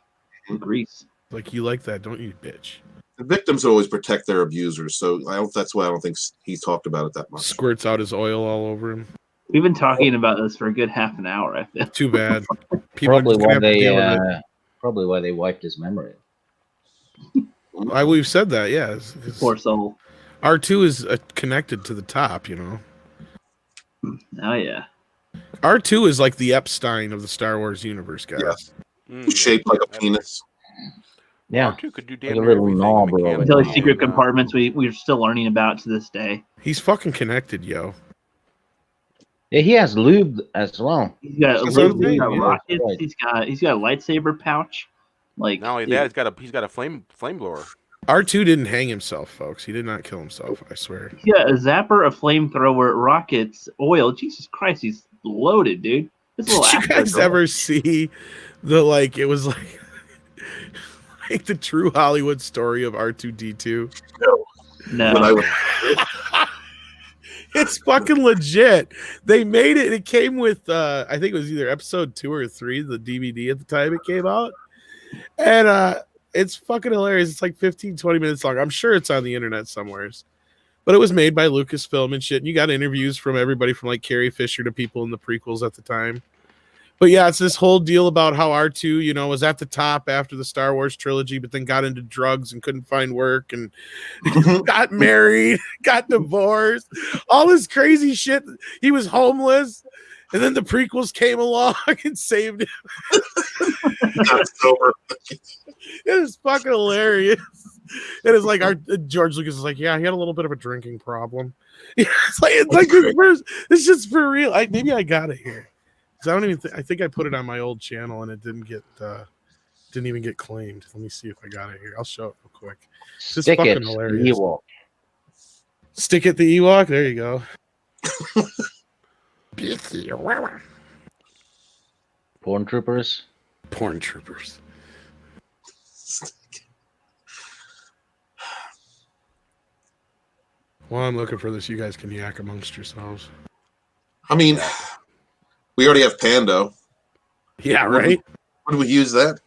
Speaker 6: with grease.
Speaker 3: Like, you like that, don't you, bitch?
Speaker 4: The victims always protect their abusers, so that's why I don't think he's talked about it that much.
Speaker 3: Squirts out his oil all over him.
Speaker 6: We've been talking about this for a good half an hour, I feel.
Speaker 3: Too bad. People
Speaker 10: Probably
Speaker 3: are just gonna have to deal with
Speaker 10: why probably why they wiped his memory.
Speaker 3: Why we've said that, yeah.
Speaker 6: Poor soul.
Speaker 3: R2 is connected to the top, you know.
Speaker 6: Oh yeah.
Speaker 3: R2 is like the Epstein of the Star Wars universe, guys.
Speaker 4: Yes. He's shaped like a penis.
Speaker 10: Yeah.
Speaker 9: R2 could do
Speaker 10: Like
Speaker 9: damn
Speaker 10: a
Speaker 9: near
Speaker 10: little
Speaker 9: everything
Speaker 10: knob or
Speaker 9: mechanically.
Speaker 6: Until secret compartments we're still learning about to this day.
Speaker 3: He's fucking connected, yo.
Speaker 10: Yeah, he has lube as well.
Speaker 6: He's got
Speaker 3: That's what I'm
Speaker 6: he's got
Speaker 3: saying, yeah.
Speaker 6: rockets.
Speaker 10: Right.
Speaker 6: He's got a lightsaber pouch. Like
Speaker 9: Not only
Speaker 6: dude,
Speaker 9: that, he's got a flame blower.
Speaker 3: R2 didn't hang himself, folks. He did not kill himself, I swear.
Speaker 6: he's got a zapper, a flamethrower, rockets, oil. Jesus Christ, he's loaded, dude. This little
Speaker 3: Did you
Speaker 6: actor
Speaker 3: guys
Speaker 6: girl.
Speaker 3: ever see the, like, it was like like the true Hollywood story of R2D2?
Speaker 6: No.
Speaker 4: When I was
Speaker 3: It's fucking legit. They made it. It came with, I think it was either episode 2 or 3, the DVD at the time it came out. And it's fucking hilarious. It's like 15, 20 minutes long. I'm sure it's on the internet somewhere. But it was made by Lucasfilm and shit. And you got interviews from everybody from like Carrie Fisher to people in the prequels at the time. But yeah, it's this whole deal about how R2, you know, was at the top after the Star Wars trilogy, but then got into drugs and couldn't find work and got married, got divorced, all this crazy shit. He was homeless. And then the prequels came along and saved him.
Speaker 4: got sober.
Speaker 3: It was fucking hilarious. It is like George Lucas is like, yeah, he had a little bit of a drinking problem. It's like it's just for real. Maybe I got it here. I don't even I think I put it on my old channel and it didn't even get claimed. Let me see if I got it here. I'll show it real quick. It's
Speaker 10: Stick
Speaker 3: fucking
Speaker 10: it,
Speaker 3: hilarious.
Speaker 10: Ewok.
Speaker 3: Stick it the Ewok. There you go.
Speaker 10: Porn troopers.
Speaker 3: Porn troopers. While I'm looking for this, you guys can yak amongst yourselves.
Speaker 4: I mean, we already have Pando.
Speaker 3: Yeah, right?
Speaker 4: Would we use that?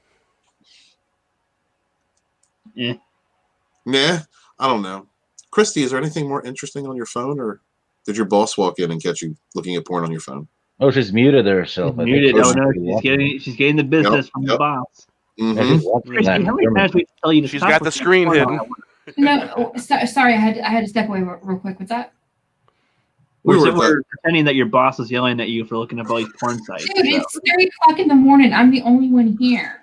Speaker 6: Yeah.
Speaker 4: Nah, I don't know. Christy, is there anything more interesting on your phone, or did your boss walk in and catch you looking at porn on your phone?
Speaker 10: Oh, she's muted herself. I think.
Speaker 6: Muted.
Speaker 10: Oh,
Speaker 6: Oh no, she's getting the business from the boss.
Speaker 10: Yeah, she's watching
Speaker 6: Christy,
Speaker 10: that
Speaker 6: how many
Speaker 10: in
Speaker 6: times we tell you to
Speaker 9: She's
Speaker 6: stop
Speaker 9: got the
Speaker 6: looking at
Speaker 9: screen
Speaker 6: porn
Speaker 9: hidden.
Speaker 6: on that?
Speaker 5: No, sorry, I had to step away real quick. What's that?
Speaker 6: We're pretending that your boss is yelling at you for looking up all these porn sites.
Speaker 5: Dude, it's 3:00 in the morning. I'm the only one here.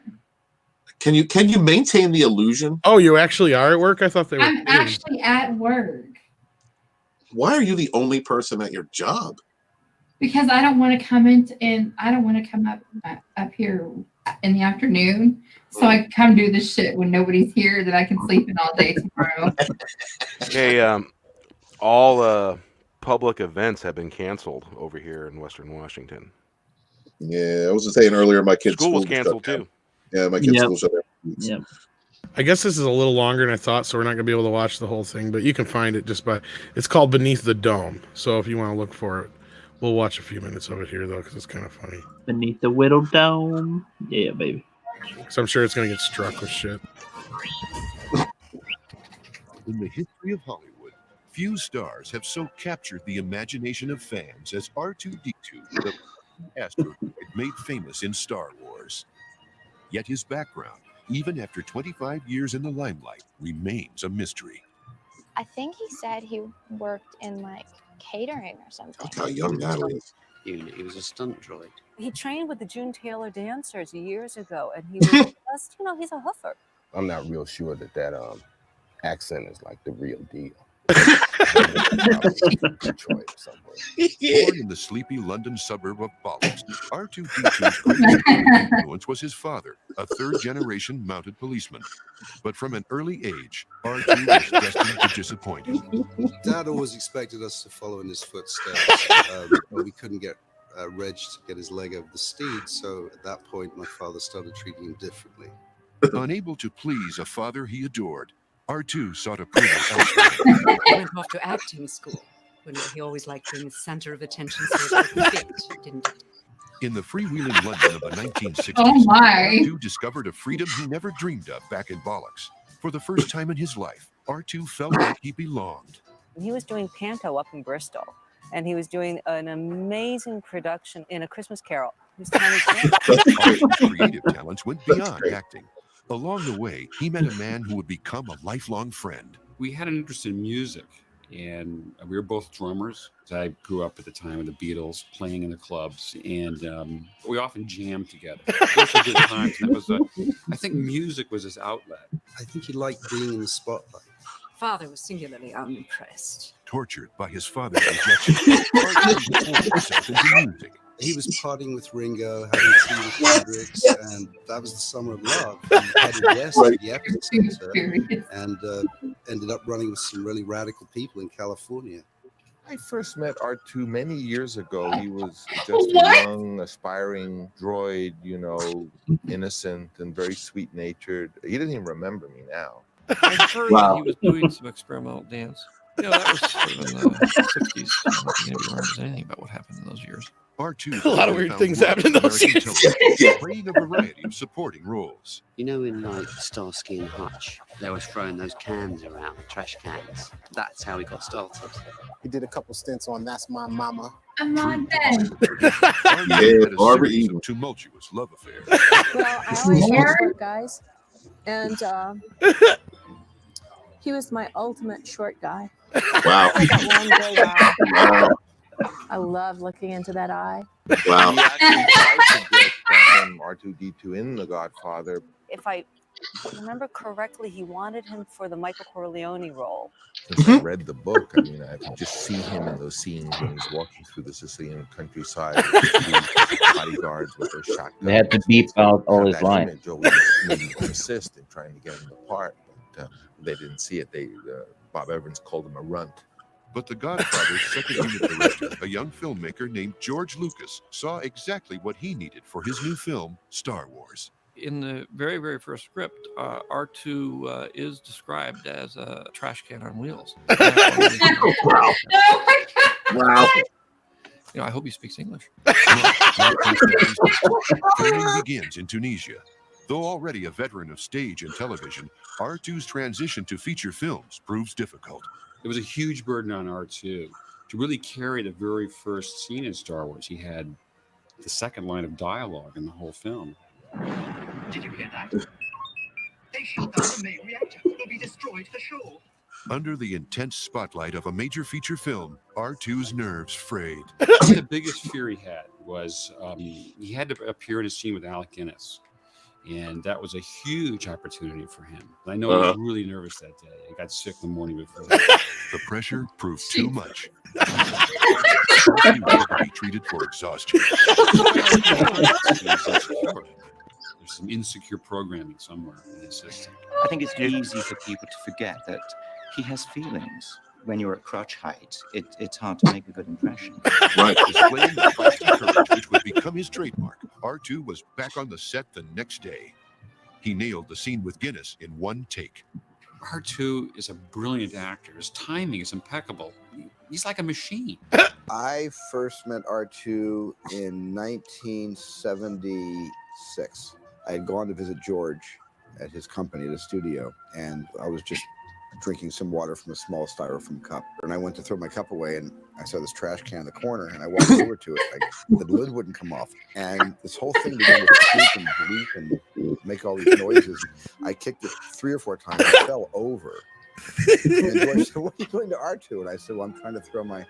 Speaker 4: Can you maintain the illusion?
Speaker 3: Oh, you actually are at work? I thought they were.
Speaker 5: I'm actually at work
Speaker 4: Why are you the only person at your job?
Speaker 5: because I don't want to come in and I don't want to come up here in the afternoon. So I come do this shit when nobody's here that I can sleep in all day tomorrow.
Speaker 9: Hey, all public events have been canceled over here in Western Washington.
Speaker 4: Yeah, I was just saying earlier, my kids'
Speaker 9: School was
Speaker 4: shut
Speaker 9: canceled
Speaker 4: down.
Speaker 9: too.
Speaker 4: Yeah, my kids' school shut down.
Speaker 6: Yep.
Speaker 3: I guess this is a little longer than I thought, so we're not going to be able to watch the whole thing, but you can find it just by. It's called Beneath the Dome. So if you want to look for it, we'll watch a few minutes of it here, though, because it's kind of funny.
Speaker 6: Beneath the Widow Dome. Yeah, baby.
Speaker 3: So I'm sure it's going to get struck with shit.
Speaker 11: In the history of Hollywood, few stars have so captured the imagination of fans as R2-D2, the asteroid made famous in Star Wars. Yet his background, even after 25 years in the limelight, remains a mystery.
Speaker 12: I think he said he worked in like catering or something.
Speaker 4: Look how young Natalie is.
Speaker 13: He was a stunt droid.
Speaker 14: He trained with the June Taylor dancers years ago, and he was just, he's a hoofer.
Speaker 15: I'm not real sure that accent is like the real deal.
Speaker 11: Born in the sleepy London suburb of Bollocks, R2-D2's greatest influence was his father, a third-generation mounted policeman. But from an early age, R2 was destined to disappoint him.
Speaker 16: Dad always expected us to follow in his footsteps, but we couldn't get Reg to get his leg over the steed, so at that point, my father started treating him differently.
Speaker 11: Unable to please a father he adored, R2 sought approval elsewhere.
Speaker 14: He went off to acting school. He always liked being the center of attention, so it fit, didn't it?
Speaker 11: In the freewheeling London of the 1960s,
Speaker 5: Oh my.
Speaker 11: R2 discovered a freedom he never dreamed of back in Bollocks. For the first time in his life, R2 felt like he belonged.
Speaker 14: He was doing Panto up in Bristol, and he was doing an amazing production in A Christmas Carol. He was trying to
Speaker 11: R2's creative talents went beyond acting. Along the way, he met a man who would become a lifelong friend.
Speaker 13: We had an interest in music, and we were both drummers. I grew up at the time with the Beatles, playing in the clubs, and we often jammed together. Those were good times. And I think music was his outlet.
Speaker 16: I think he liked being in the spotlight.
Speaker 14: Father was singularly unimpressed.
Speaker 11: Tortured by his father's rejection, R2 poured himself into music.
Speaker 16: He was partying with Ringo, having tea with Hendrix, and that was the summer of love. He headed west to the epicenter and ended up running with some really radical people in California.
Speaker 15: I first met R2 many years ago. He was just a young, aspiring droid, you know, innocent and very sweet-natured. He didn't even remember me now.
Speaker 17: I heard that he was doing some experimental dance. You know, that was sort of in the 60s. I don't think anybody remembers anything about what happened in those years.
Speaker 3: A lot of weird things happened in those years.
Speaker 11: Playing a variety of supporting roles.
Speaker 18: You know, in like Starsky and Hutch, they were throwing those cans around, trash cans. That's how he got started.
Speaker 19: He did a couple stints on That's My Mama.
Speaker 5: I'm on bed.
Speaker 11: Yeah, Barbara Eden. Tumultuous love affair.
Speaker 20: Well, I always like short guys, and he was my ultimate short guy.
Speaker 4: Wow.
Speaker 20: I got one big eye.
Speaker 4: Wow.
Speaker 20: I love looking into that eye.
Speaker 4: Wow.
Speaker 15: He actually tried to get him R2-D2 in The Godfather.
Speaker 14: If I remember correctly, he wanted him for the Michael Corleone role.
Speaker 15: Since I read the book, I mean, I could just see him in those scenes when he's walking through the Sicilian countryside with the bodyguards with their shotguns.
Speaker 10: They had to beep out all his
Speaker 15: That
Speaker 10: lines.
Speaker 15: image always made me persist in trying to get him the part, but they didn't see it. Bob Evans called him a runt.
Speaker 11: But The Godfather's second unit director, a young filmmaker named George Lucas, saw exactly what he needed for his new film, Star Wars.
Speaker 17: In the very, very first script, R2 is described as a trash can on wheels.
Speaker 4: Wow. Wow.
Speaker 17: You know, I hope he speaks English.
Speaker 11: Filming begins in Tunisia. Though already a veteran of stage and television, R2's transition to feature films proves difficult.
Speaker 13: It was a huge burden on R2 to really carry the very first scene in Star Wars. He had the second line of dialogue in the whole film.
Speaker 21: Did you hear that? They shut down the main reactor. It'll be destroyed for sure.
Speaker 11: Under the intense spotlight of a major feature film, R2's nerves frayed.
Speaker 13: The biggest fear he had was he had to appear in a scene with Alec Guinness. And that was a huge opportunity for him. I know he was really nervous that day. He got sick the morning before.
Speaker 11: The pressure proved too much. He was to be treated for exhaustion.
Speaker 13: There's some insecure programming somewhere in his system.
Speaker 22: I think it's easy for people to forget that he has feelings. When you're at crotch height, it's hard to make a good impression.
Speaker 11: Right. Displaying the fight and courage which would become his trademark, R2 was back on the set the next day. He nailed the scene with Guinness in one take.
Speaker 13: R2 is a brilliant actor. His timing is impeccable. He's like a machine.
Speaker 23: I first met R2 in 1976. I had gone to visit George at his company, the studio, and I was just drinking some water from a small styrofoam cup. And I went to throw my cup away, and I saw this trash can in the corner, and I walked over to it. The lid wouldn't come off. And this whole thing began to squeak and bleep and make all these noises. I kicked it 3 or 4 times. I fell over. And George said, "What are you doing to R2?" And I said, "Well, I'm trying to throw my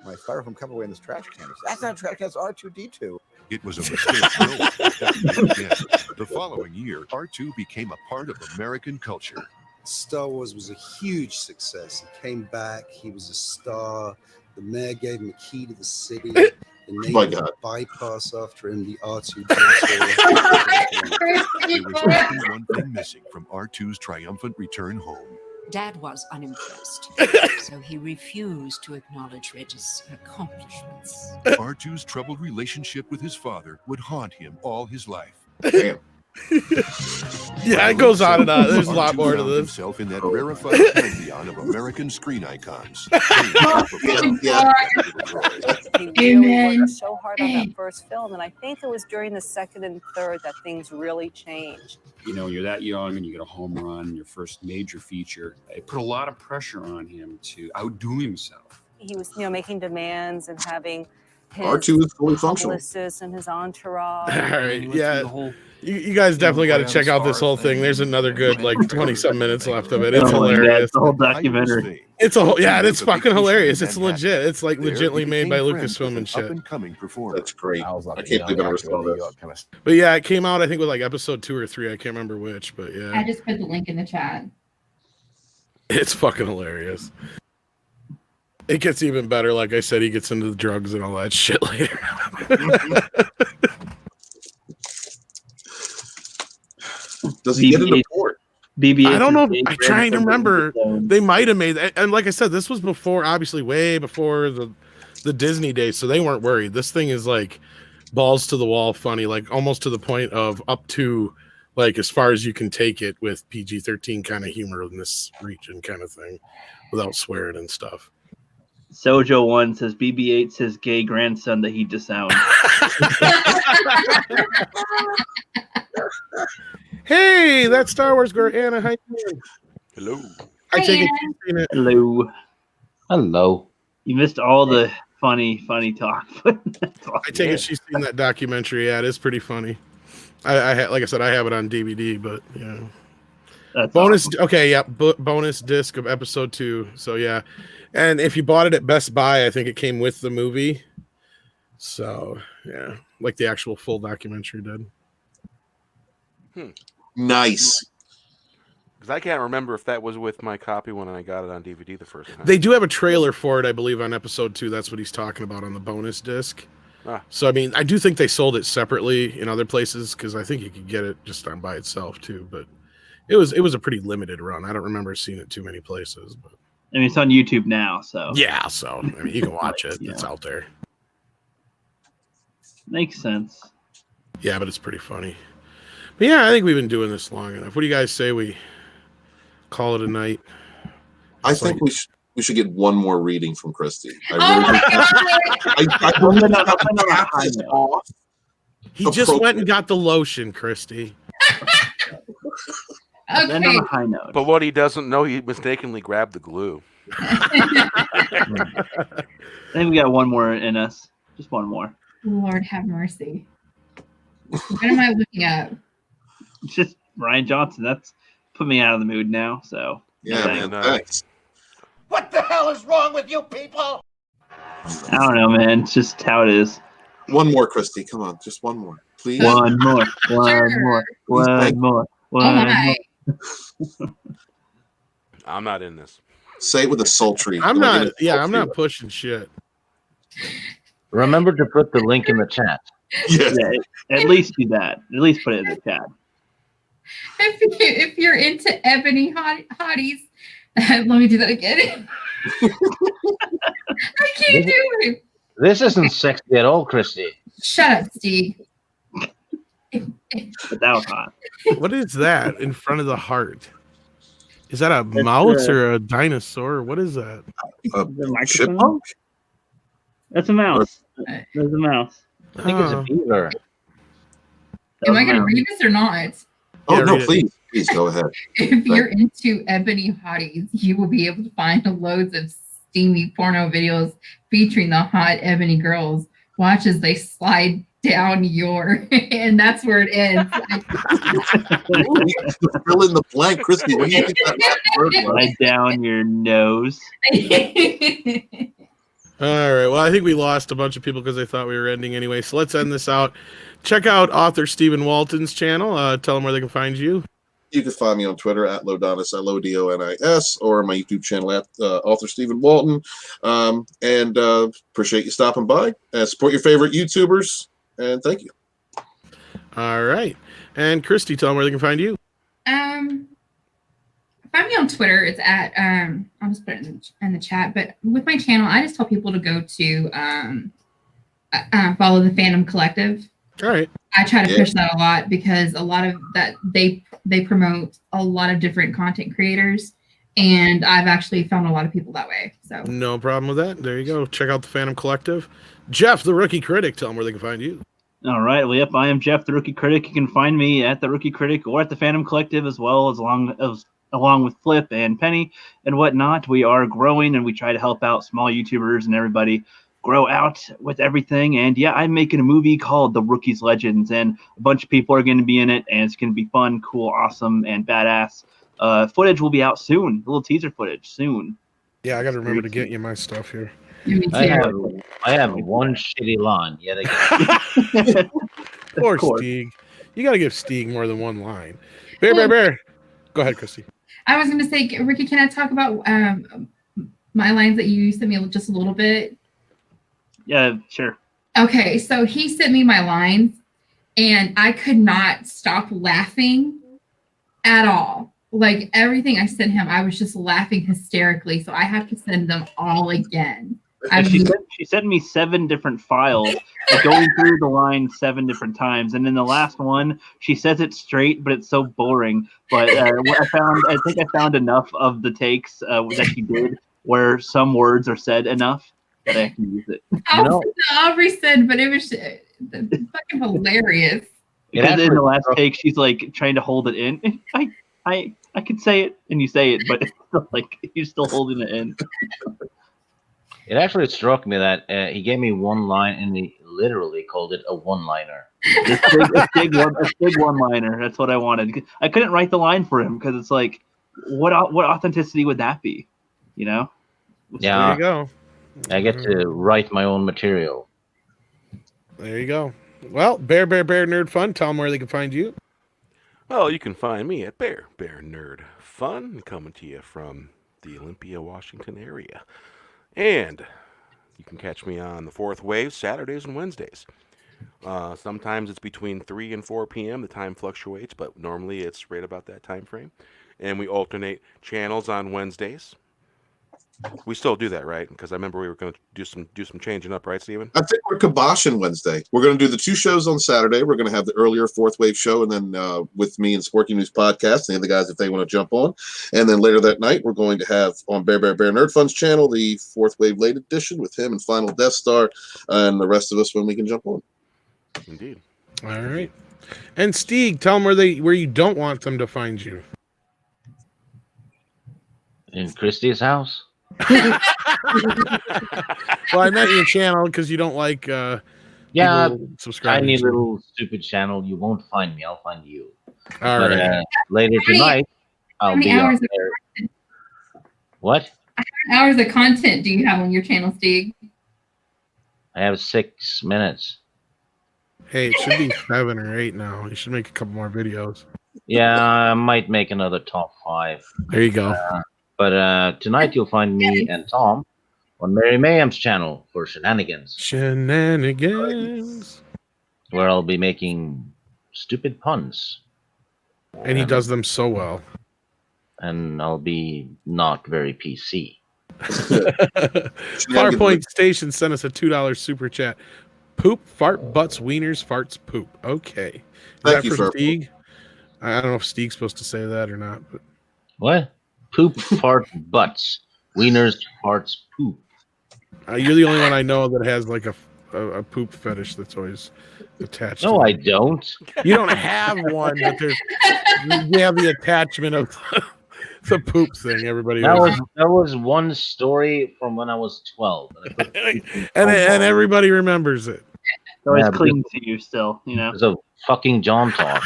Speaker 23: styrofoam cup away in this trash can." He said, "That's not a trash can, it's R2-D2.
Speaker 11: It was a mistake. No one would ever do again. The following year, R2 became a part of American culture.
Speaker 16: Star Wars was a huge success. He came back. He was a star. The mayor gave him a key to the city. The Navy bypass after him, the R2.
Speaker 11: There was only one thing missing from R2's triumphant return home.
Speaker 24: Dad was unimpressed, so he refused to acknowledge Reg's accomplishments.
Speaker 11: R2's troubled relationship with his father would haunt him all his life.
Speaker 4: Damn.
Speaker 3: Yeah, it goes on and on. There's a lot more to
Speaker 11: found
Speaker 3: this.
Speaker 11: himself in that rarefied pantheon of American screen icons.
Speaker 14: He really worked so hard on that first film, and I think it was during the second and third that things really changed.
Speaker 13: You know, you're that young and you get a home run, your first major feature. It put a lot of pressure on him to outdo himself.
Speaker 14: He was, making demands and having his
Speaker 4: R2 is fully functional.
Speaker 14: publicists and his entourage.
Speaker 3: All right, yeah. You guys definitely got to check out this whole thing. There's another good 20-some minutes left of it. It's hilarious.
Speaker 6: The whole documentary.
Speaker 3: It's it's fucking hilarious. It's legit. It's like legitimately made by Lucasfilm and shit.
Speaker 4: That's great. I can't believe I never saw this.
Speaker 3: But yeah, it came out I think with like episode 2 or 3. I can't remember which, but yeah.
Speaker 5: I just put the link in the chat.
Speaker 3: It's fucking hilarious. It gets even better. Like I said, he gets into the drugs and all that shit later.
Speaker 4: Does he get into porn?
Speaker 6: BB-8
Speaker 3: I don't know.
Speaker 6: is
Speaker 3: I'm trying to remember. They might have made that. And like I said, this was before, obviously, way before the Disney days, so they weren't worried. This thing is like balls to the wall funny, like almost to the point of up to like as far as you can take it with PG-13 kind of humor in this region kind of thing, without swearing and stuff.
Speaker 6: Sojo1 says BB-8's his gay grandson that he disowned.
Speaker 3: Hey, that's Star Wars girl Anna. How you doing?
Speaker 9: Hello.
Speaker 3: I take it you've seen it.
Speaker 6: Hello.
Speaker 10: Hello.
Speaker 6: You missed all the funny talk.
Speaker 3: I take it she's seen that documentary. Yeah, it is pretty funny. I like I said, I have it on DVD, but yeah.
Speaker 6: That's
Speaker 3: bonus.
Speaker 6: awesome.
Speaker 3: Okay, yeah, bonus disc of episode 2. So yeah, and if you bought it at Best Buy, I think it came with the movie. So yeah, like the actual full documentary did.
Speaker 4: Nice.
Speaker 9: Because I can't remember if that was with my copy when I got it on DVD the first time.
Speaker 3: They do have a trailer for it, I believe, on episode 2. That's what he's talking about on the bonus disc.
Speaker 9: Ah.
Speaker 3: So I mean, I do think they sold it separately in other places because I think you could get it just on by itself too. But it was a pretty limited run. I don't remember seeing it too many places. But
Speaker 6: I mean, it's on YouTube now, so
Speaker 3: yeah. So I mean, you can watch it. It's out there.
Speaker 6: Makes sense.
Speaker 3: Yeah, but it's pretty funny. But yeah, I think we've been doing this long enough. What do you guys say we call it a night?
Speaker 4: I think we should get one more reading from Christy. I really
Speaker 3: He just went and got the lotion, Christy.
Speaker 6: Then on a high note.
Speaker 9: But what he doesn't know, he mistakenly grabbed the glue.
Speaker 6: I think we got one more in us. Just one more.
Speaker 5: Lord have mercy. What am I looking at?
Speaker 6: It's just Ryan Johnson. That's put me out of the mood now. So
Speaker 4: yeah, man. Thanks.
Speaker 21: What the hell is wrong with you people?
Speaker 6: I don't know, man. It's just how it is.
Speaker 4: One more, Christy. Come on, just one more, please.
Speaker 6: One more.
Speaker 9: I'm not in this.
Speaker 4: Say it with a sultry.
Speaker 3: I'm not. Yeah, I'm not pushing shit.
Speaker 10: Remember to put the link in the chat.
Speaker 4: Yeah,
Speaker 6: at least do that. At least put it in the chat.
Speaker 5: If you're into ebony hotties, let me do that again. I can't do it.
Speaker 10: This isn't sexy at all, Christy.
Speaker 5: Shut up, Steve.
Speaker 6: But that was hot.
Speaker 3: What is that in front of the heart? Is that a mouse or a dinosaur? What is that?
Speaker 6: A chipmunk? That's a mouse. There's a mouse.
Speaker 10: I think it's a beaver.
Speaker 5: Am I going to read this or not?
Speaker 4: Oh, no, please go ahead.
Speaker 5: If you're into ebony hotties, you will be able to find loads of steamy porno videos featuring the hot ebony girls. Watch as they slide down your, and that's where it ends.
Speaker 4: Fill in the blank, Christy. What do you think that word was?
Speaker 6: Slide down your nose.
Speaker 3: All right. Well, I think we lost a bunch of people because they thought we were ending anyway. So let's end this out. Check out author Stephen Walton's channel. Tell them where they can find you.
Speaker 4: You can find me on Twitter at Lodonis, Lodonis, or my YouTube channel at author Stephen Walton. And appreciate you stopping by. Support your favorite YouTubers. And thank you.
Speaker 3: All right. And Christy, tell them where they can find you.
Speaker 5: Find me on Twitter. It's at I'll just put it in the chat. But with my channel, I just tell people to go to follow the Phantom Collective.
Speaker 3: All right.
Speaker 5: I try to push that a lot because a lot of that they promote a lot of different content creators, and I've actually found a lot of people that way. So
Speaker 3: no problem with that. There you go. Check out the Phantom Collective. Jeff, the Rookie Critic, tell them where they can find you.
Speaker 6: All right. Well, yep, I am Jeff, the Rookie Critic. You can find me at the Rookie Critic or at the Phantom Collective, as well as along with Flip and Penny and whatnot. We are growing, and we try to help out small YouTubers and everybody grow out with everything. And yeah, I'm making a movie called The Rookies Legends, and a bunch of people are going to be in it, and it's going to be fun, cool, awesome, and badass. Footage will be out soon. A little teaser footage soon.
Speaker 3: Yeah, I got to remember to get you my stuff here.
Speaker 10: I have one shitty line yet again.
Speaker 3: Poor Stieg. You got to give Stieg more than one line. Bear. Go ahead, Christy.
Speaker 5: I was going to say, Ricky, can I talk about my lines that you sent me just a little bit?
Speaker 6: Yeah, sure.
Speaker 5: Okay, so he sent me my lines, and I could not stop laughing at all. like everything I sent him, I was just laughing hysterically. So I have to send them all again.
Speaker 6: And she sent me 7 different files, going through the line 7 different times, and in the last one, she says it straight, but it's so boring. But I think I found enough of the takes that she did where some words are said enough that I can use it.
Speaker 5: Aubrey said, but it was fucking hilarious.
Speaker 6: Because in the last take, she's like trying to hold it in. I could say it, and you say it, but it's still, like you're still holding it in.
Speaker 10: It actually struck me that he gave me one line, and he literally called it a one-liner.
Speaker 6: A big one-liner. That's what I wanted. I couldn't write the line for him because it's like, what authenticity would that be? You know?
Speaker 10: Yeah.
Speaker 3: There you go.
Speaker 10: I get to write my own material.
Speaker 3: There you go. Well, Bear Nerd Fun. Tell them where they can find you.
Speaker 9: Well, you can find me at Bear Nerd Fun, coming to you from the Olympia, Washington area. And you can catch me on the Fourth Wave Saturdays and Wednesdays. Sometimes it's between 3 and 4 p.m. The time fluctuates, but normally it's right about that time frame. And we alternate channels on Wednesdays. We still do that, right? Because I remember we were going to do some changing up, right, Steven?
Speaker 4: I think we're kiboshing Wednesday. We're going to do the 2 shows on Saturday. We're going to have the earlier Fourth Wave show, and then with me and Sporky News Podcast, and the guys if they want to jump on. And then later that night, we're going to have on Bear Nerd Fun's channel the Fourth Wave Late Edition with him and Final Death Star, and the rest of us when we can jump on.
Speaker 9: Indeed.
Speaker 3: All right. And Steeg, tell them where you don't want them to find you.
Speaker 10: In Christie's house.
Speaker 3: Well, I meant your channel because you don't like subscribe.
Speaker 10: Tiny little stupid channel. You won't find me. I'll find you.
Speaker 3: All right.
Speaker 10: Later tonight, I'll be on there. What?
Speaker 5: How many hours of content do you have on your channel, Steve?
Speaker 10: I have 6 minutes.
Speaker 3: Hey, it should be 7 or 8 now. You should make a couple more videos.
Speaker 10: Yeah, I might make another top 5.
Speaker 3: There you go.
Speaker 10: But tonight you'll find me and Tom on Mary Mayhem's channel for Shenanigans.
Speaker 3: Shenanigans.
Speaker 10: Where I'll be making stupid puns.
Speaker 3: And he does them so well.
Speaker 10: And I'll be not very PC.
Speaker 3: Farpoint Station sent us a $2 super chat. Poop, fart, butts, wieners, farts, poop. Okay.
Speaker 4: Thank you,
Speaker 3: for Steeg? I don't know if Steeg's supposed to say that or not. But
Speaker 10: what? Poop, fart, butts, wieners, farts, poop.
Speaker 3: You're the only one I know that has like a poop fetish that's always attached.
Speaker 10: No, I don't.
Speaker 3: You don't have one, but you have the attachment of the poop thing. Everybody
Speaker 10: that was one story from when I was 12,
Speaker 3: and everybody remembers it.
Speaker 6: So always cling to you still, you know.
Speaker 10: It's a fucking John talk.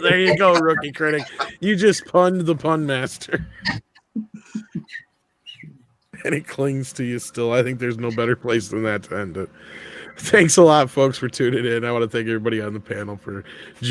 Speaker 3: There you go, rookie critic. You just punned the pun master. And it clings to you still. I think there's no better place than that to end it. Thanks a lot, folks, for tuning in. I want to thank everybody on the panel for